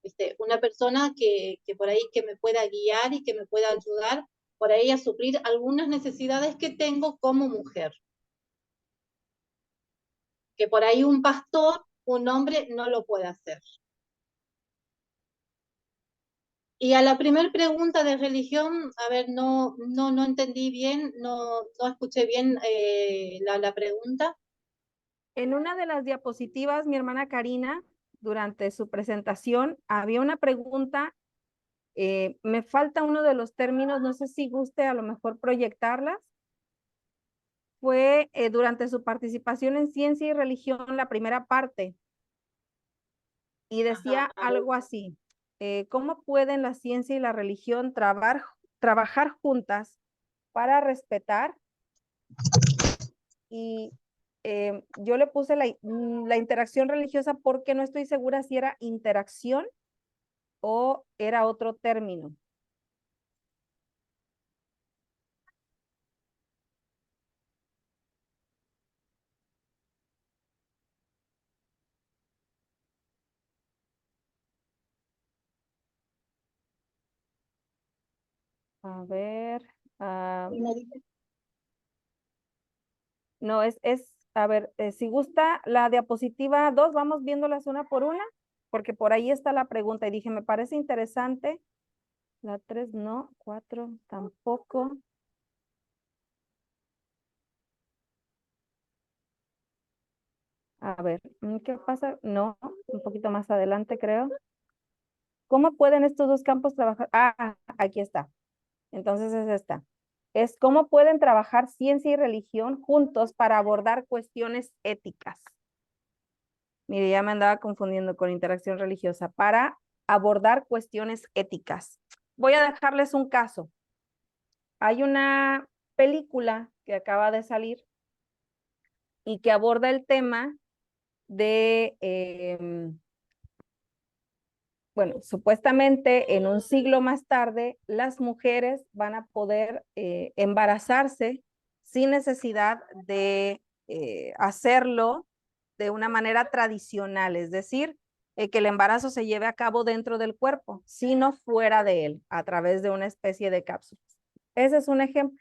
¿viste? Una persona que por ahí que me pueda guiar y que me pueda ayudar por ahí a suplir algunas necesidades que tengo como mujer. Que por ahí un pastor, un hombre, no lo puede hacer. Y a la primera pregunta de religión, a ver, no entendí bien, no escuché bien la pregunta. En una de las diapositivas, mi hermana Karina, durante su presentación, había una pregunta, me falta uno de los términos, no sé si guste a lo mejor proyectarlas. Fue durante su participación en Ciencia y Religión, la primera parte, y decía algo así, ¿cómo pueden la ciencia y la religión trabajar juntas para respetar? Y yo le puse la interacción religiosa porque no estoy segura si era interacción o era otro término. A ver, no, a ver, si gusta la diapositiva 2, vamos viéndolas una por una, porque por ahí está la pregunta y dije, me parece interesante. La 3 no, 4 tampoco. A ver, ¿qué pasa? No, un poquito más adelante creo. ¿Cómo pueden estos dos campos trabajar? Ah, aquí está. Entonces es esta. Es cómo pueden trabajar ciencia y religión juntos para abordar cuestiones éticas. Mire, ya me andaba confundiendo con interacción religiosa. Para abordar cuestiones éticas. Voy a dejarles un caso. Hay una película que acaba de salir y que aborda el tema de, bueno, supuestamente en un siglo más tarde, las mujeres van a poder embarazarse sin necesidad de hacerlo de una manera tradicional, es decir, que el embarazo se lleve a cabo dentro del cuerpo, sino fuera de él, a través de una especie de cápsulas. Ese es un ejemplo.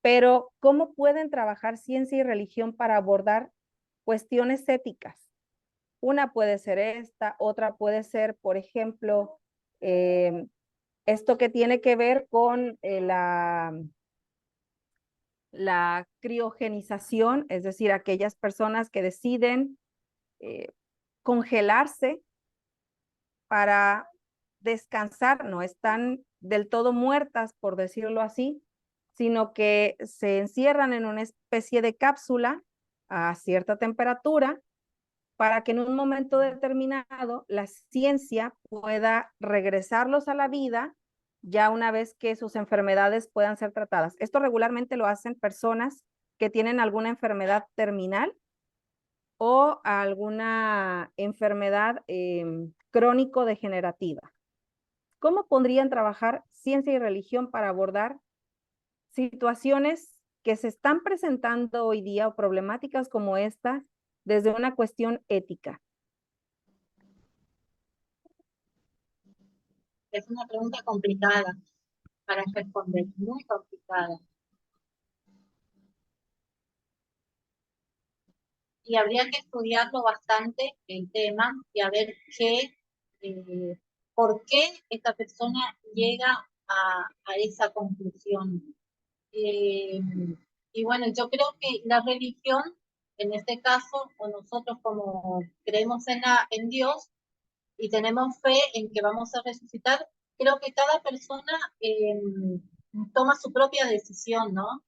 Pero, ¿cómo pueden trabajar ciencia y religión para abordar cuestiones éticas? Una puede ser esta, otra puede ser, por ejemplo, esto que tiene que ver con la criogenización, es decir, aquellas personas que deciden congelarse para descansar, no están del todo muertas, por decirlo así, sino que se encierran en una especie de cápsula a cierta temperatura para que en un momento determinado la ciencia pueda regresarlos a la vida ya una vez que sus enfermedades puedan ser tratadas. Esto regularmente lo hacen personas que tienen alguna enfermedad terminal o alguna enfermedad crónico-degenerativa. ¿Cómo podrían trabajar ciencia y religión para abordar situaciones que se están presentando hoy día o problemáticas como esta desde una cuestión ética? Es una pregunta complicada para responder, muy complicada. Y habría que estudiarlo bastante el tema y a ver por qué esta persona llega a esa conclusión. Y bueno, yo creo que la religión en este caso, o nosotros como creemos en Dios y tenemos fe en que vamos a resucitar, creo que cada persona toma su propia decisión, ¿no?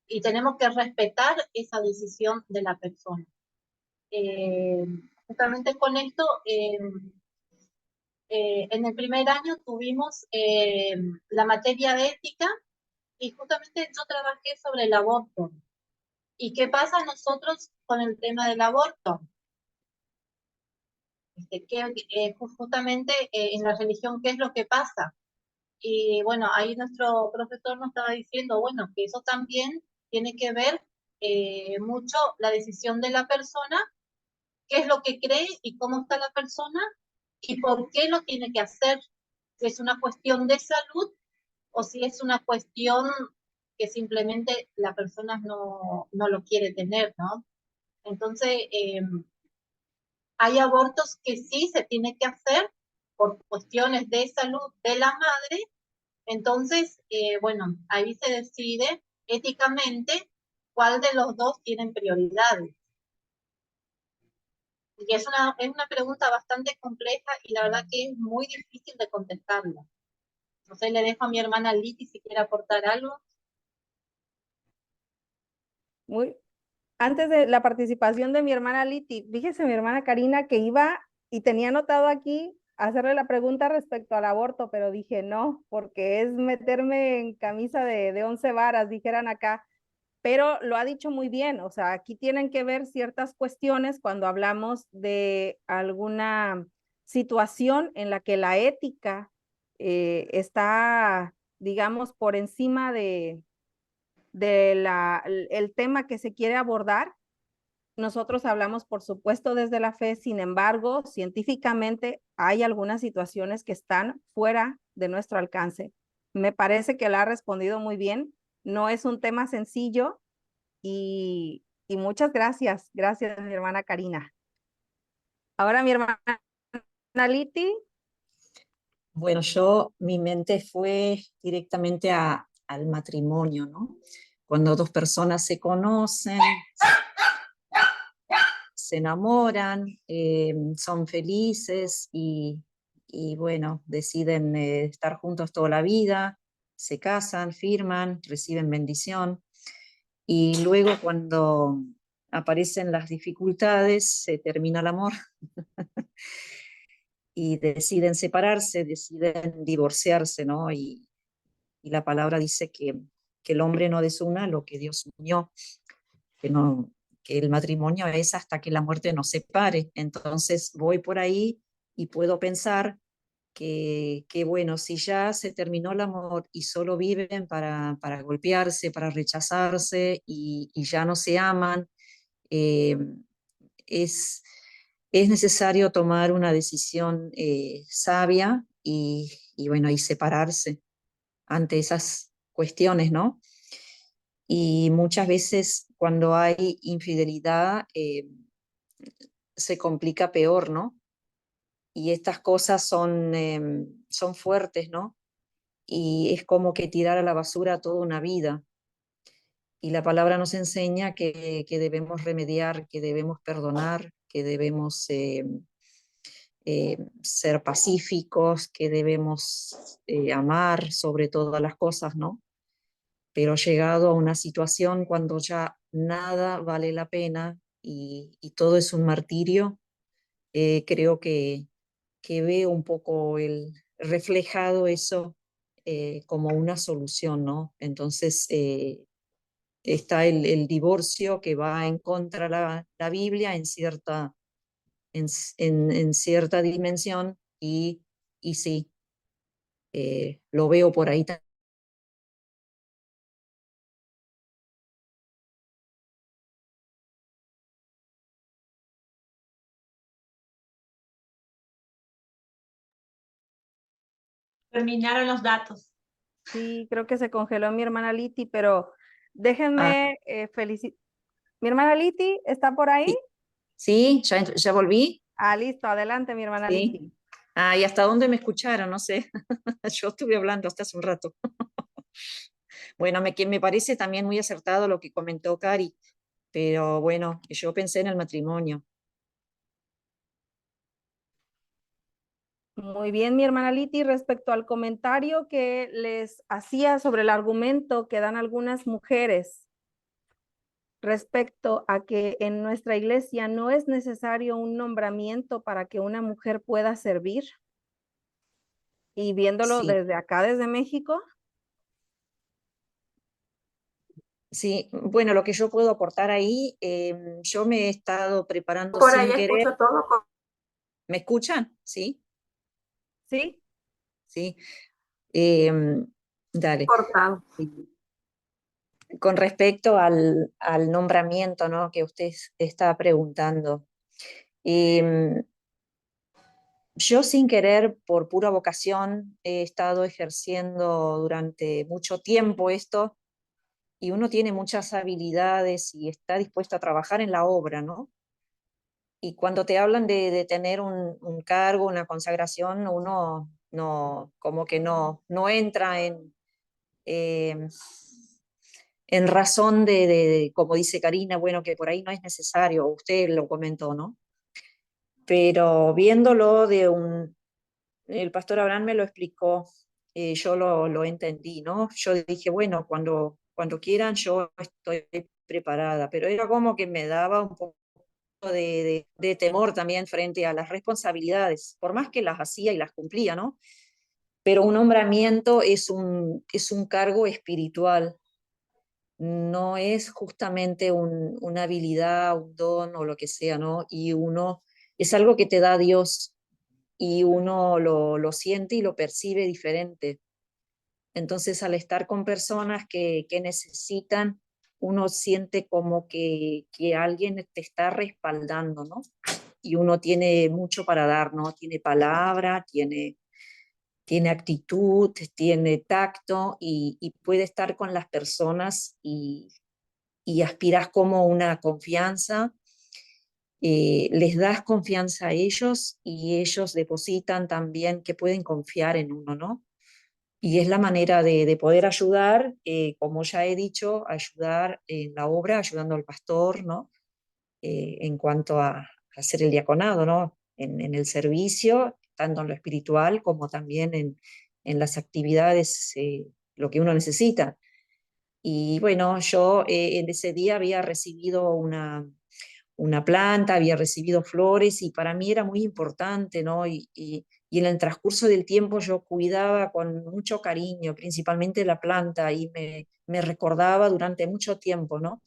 Y tenemos que respetar esa decisión de la persona. Justamente con esto, en el primer año tuvimos la materia de ética y justamente yo trabajé sobre el aborto. ¿Y qué pasa nosotros con el tema del aborto? Justamente en la religión, ¿qué es lo que pasa? Y bueno, ahí nuestro profesor nos estaba diciendo, bueno, que eso también tiene que ver mucho la decisión de la persona, qué es lo que cree y cómo está la persona y por qué lo tiene que hacer. Si es una cuestión de salud o si es una cuestión que simplemente la persona no lo quiere tener, ¿no? Entonces, hay abortos que sí se tiene que hacer por cuestiones de salud de la madre. Entonces, bueno, ahí se decide éticamente cuál de los dos tienen prioridades. Y es una pregunta bastante compleja y la verdad que es muy difícil de contestarla. No sé, le dejo a mi hermana Liti si quiere aportar algo. Antes de la participación de mi hermana Liti, fíjese mi hermana Karina que iba y tenía anotado aquí hacerle la pregunta respecto al aborto, pero dije no, porque es meterme en camisa de 11 varas, dijeran acá, pero lo ha dicho muy bien, o sea, aquí tienen que ver ciertas cuestiones cuando hablamos de alguna situación en la que la ética está, digamos, por encima el tema que se quiere abordar. Nosotros hablamos, por supuesto, desde la fe, sin embargo, científicamente hay algunas situaciones que están fuera de nuestro alcance. Me parece que la ha respondido muy bien. No es un tema sencillo y muchas gracias. Gracias, mi hermana Karina. Ahora mi hermana Liti. Bueno, mi mente fue directamente al matrimonio, ¿no? Cuando dos personas se conocen, se enamoran, son felices y bueno, deciden estar juntos toda la vida, se casan, firman, reciben bendición y luego cuando aparecen las dificultades, se termina el amor y deciden separarse, deciden divorciarse, ¿no? Y la palabra dice que el hombre no desuna lo que Dios unió, que no, que el matrimonio es hasta que la muerte nos separe. Entonces voy por ahí y puedo pensar que bueno, si ya se terminó el amor y solo viven para golpearse, para rechazarse y ya no se aman, eh, es, es necesario tomar una decisión sabia y bueno, y separarse ante esas cuestiones, ¿no? Y muchas veces cuando hay infidelidad se complica peor, ¿no? Y estas cosas son fuertes, ¿no? Y es como que tirar a la basura toda una vida. Y la palabra nos enseña que debemos remediar, que debemos perdonar, que debemos ser pacíficos, que debemos amar sobre todas las cosas, ¿no? Pero llegado a una situación cuando ya nada vale la pena y todo es un martirio, creo que veo un poco reflejado eso como una solución, ¿no? Entonces está el divorcio que va en contra de la Biblia en cierta dimensión y sí, lo veo por ahí. Terminaron los datos. Sí, creo que se congeló mi hermana Liti, pero Ah, déjenme felicitar. ¿Mi hermana Liti está por ahí? sí, ya volví. Ah, listo, adelante, mi hermana Sí. Liti. Ah, ¿y hasta dónde me escucharon? No sé. Yo estuve hablando hasta hace un rato. Bueno, me parece también muy acertado lo que comentó Cari, pero bueno, yo pensé en el matrimonio. Muy bien, mi hermana Liti, respecto al comentario que les hacía sobre el argumento que dan algunas mujeres respecto a que en nuestra iglesia no es necesario un nombramiento para que una mujer pueda servir, y viéndolo Sí, desde acá, desde México. sí, bueno, lo que yo puedo aportar ahí, yo me he estado preparando Por ahí sin querer. escucho todo ¿Me escuchan? Sí, ¿Sí? sí. Em, Dale. cortado. Con respecto al nombramiento, ¿no?, que usted está preguntando. Em, yo sin querer, por pura vocación, he estado ejerciendo durante mucho tiempo esto, y uno tiene muchas habilidades y está dispuesto a trabajar en la obra, ¿no? Y cuando te hablan de tener un cargo, una consagración, uno no, como que no entra eh, en razón como dice Karina, bueno, que por ahí no es necesario, usted lo comentó, ¿no? Pero viéndolo el pastor Abraham me lo explicó, yo lo entendí, ¿no? Yo dije, bueno, cuando quieran yo estoy preparada, pero era como que me daba un poco de temor también frente a las responsabilidades, por más que las hacía y las cumplía, ¿no? Pero un nombramiento es un cargo espiritual, no es justamente una habilidad, un don o lo que sea, ¿no? Y uno, es algo que te da Dios y uno lo siente y lo percibe diferente. Entonces, al estar con personas que necesitan, uno siente como que alguien te está respaldando, ¿no? Y uno tiene mucho para dar, ¿no? Tiene palabra, tiene actitud, tiene tacto y puede estar con las personas y aspiras como una confianza, les das confianza a ellos y ellos depositan también que pueden confiar en uno, ¿no? Y es la manera de poder ayudar, como ya he dicho, ayudar en la obra, ayudando al pastor, ¿no? En cuanto a hacer el diaconado, ¿no? En el servicio, tanto en lo espiritual como también en las actividades, lo que uno necesita. Y bueno, yo en ese día había recibido una planta, había recibido flores y para mí era muy importante, ¿no? Y en el transcurso del tiempo yo cuidaba con mucho cariño, principalmente la planta, y me recordaba durante mucho tiempo, ¿no?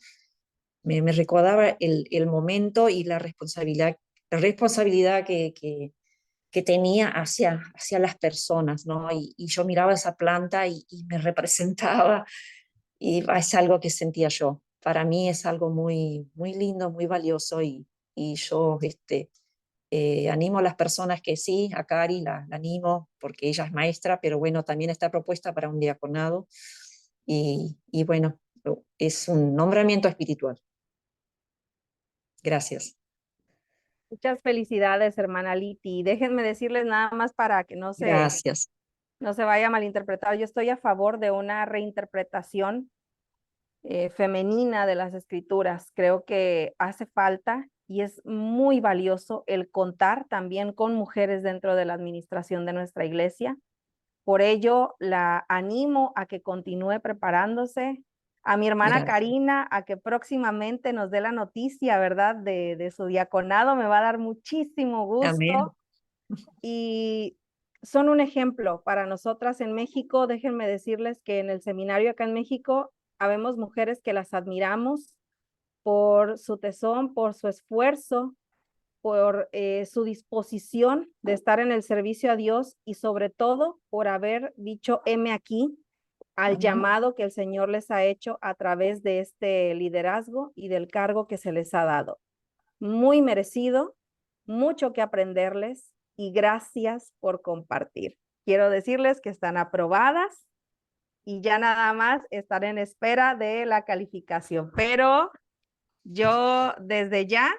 Me recordaba el momento y la responsabilidad que tenía hacia las personas, ¿no? Y yo miraba esa planta y me representaba, y es algo que sentía yo. Para mí es algo muy, muy lindo, muy valioso, y yo animo a las personas que sí, a Cari la animo porque ella es maestra, pero bueno, también está propuesta para un diaconado, y bueno, es un nombramiento espiritual. Gracias. Muchas felicidades, hermana Liti. Déjenme decirles nada más para que Gracias. no se vaya a malinterpretar. Yo estoy a favor de una reinterpretación femenina de las escrituras. Creo que hace falta y es muy valioso el contar también con mujeres dentro de la administración de nuestra iglesia. Por ello, la animo a que continúe preparándose. A mi hermana Gracias. Karina, a que próximamente nos dé la noticia, ¿verdad?, de su diaconado. Me va a dar muchísimo Amén. gusto. Y son un ejemplo para nosotras en México. Déjenme decirles que en el seminario acá en México habemos mujeres que las admiramos por su tesón, por su esfuerzo, por su disposición de estar en el servicio a Dios y sobre todo por haber dicho heme aquí al llamado que el Señor les ha hecho a través de este liderazgo y del cargo que se les ha dado. Muy merecido, mucho que aprenderles y gracias por compartir. Quiero decirles que están aprobadas y ya nada más están en espera de la calificación, pero yo desde ya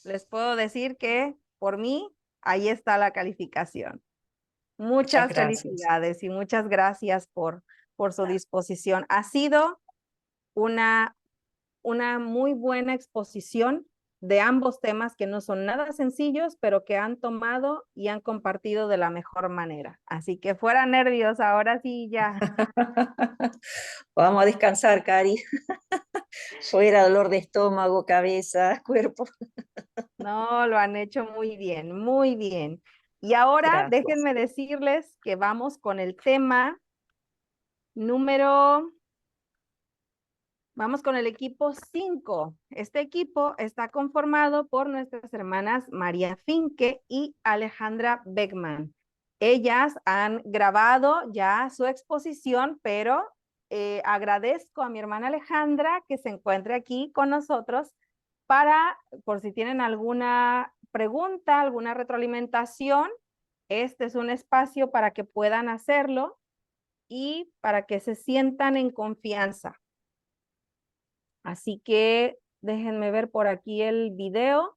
les puedo decir que por mí ahí está la calificación. Muchas Muchas gracias. felicidades y muchas gracias por su disposición. Ha sido una una muy buena exposición de ambos temas que no son nada sencillos, pero que han tomado y han compartido de la mejor manera. Así que fuera nervios, ahora sí ya. Vamos a descansar, Cari. Fuera dolor de estómago, cabeza, cuerpo. No, lo han hecho muy bien, muy bien. Y ahora Gracias. déjenme decirles que vamos con el tema número... Vamos con el equipo 5. Este equipo está conformado por nuestras hermanas María Finke y Alejandra Beckman. Ellas han grabado ya su exposición, pero agradezco a mi hermana Alejandra que se encuentre aquí con nosotros para, por si tienen alguna pregunta, alguna retroalimentación, este es un espacio para que puedan hacerlo y para que se sientan en confianza. Así que déjenme ver por aquí el video.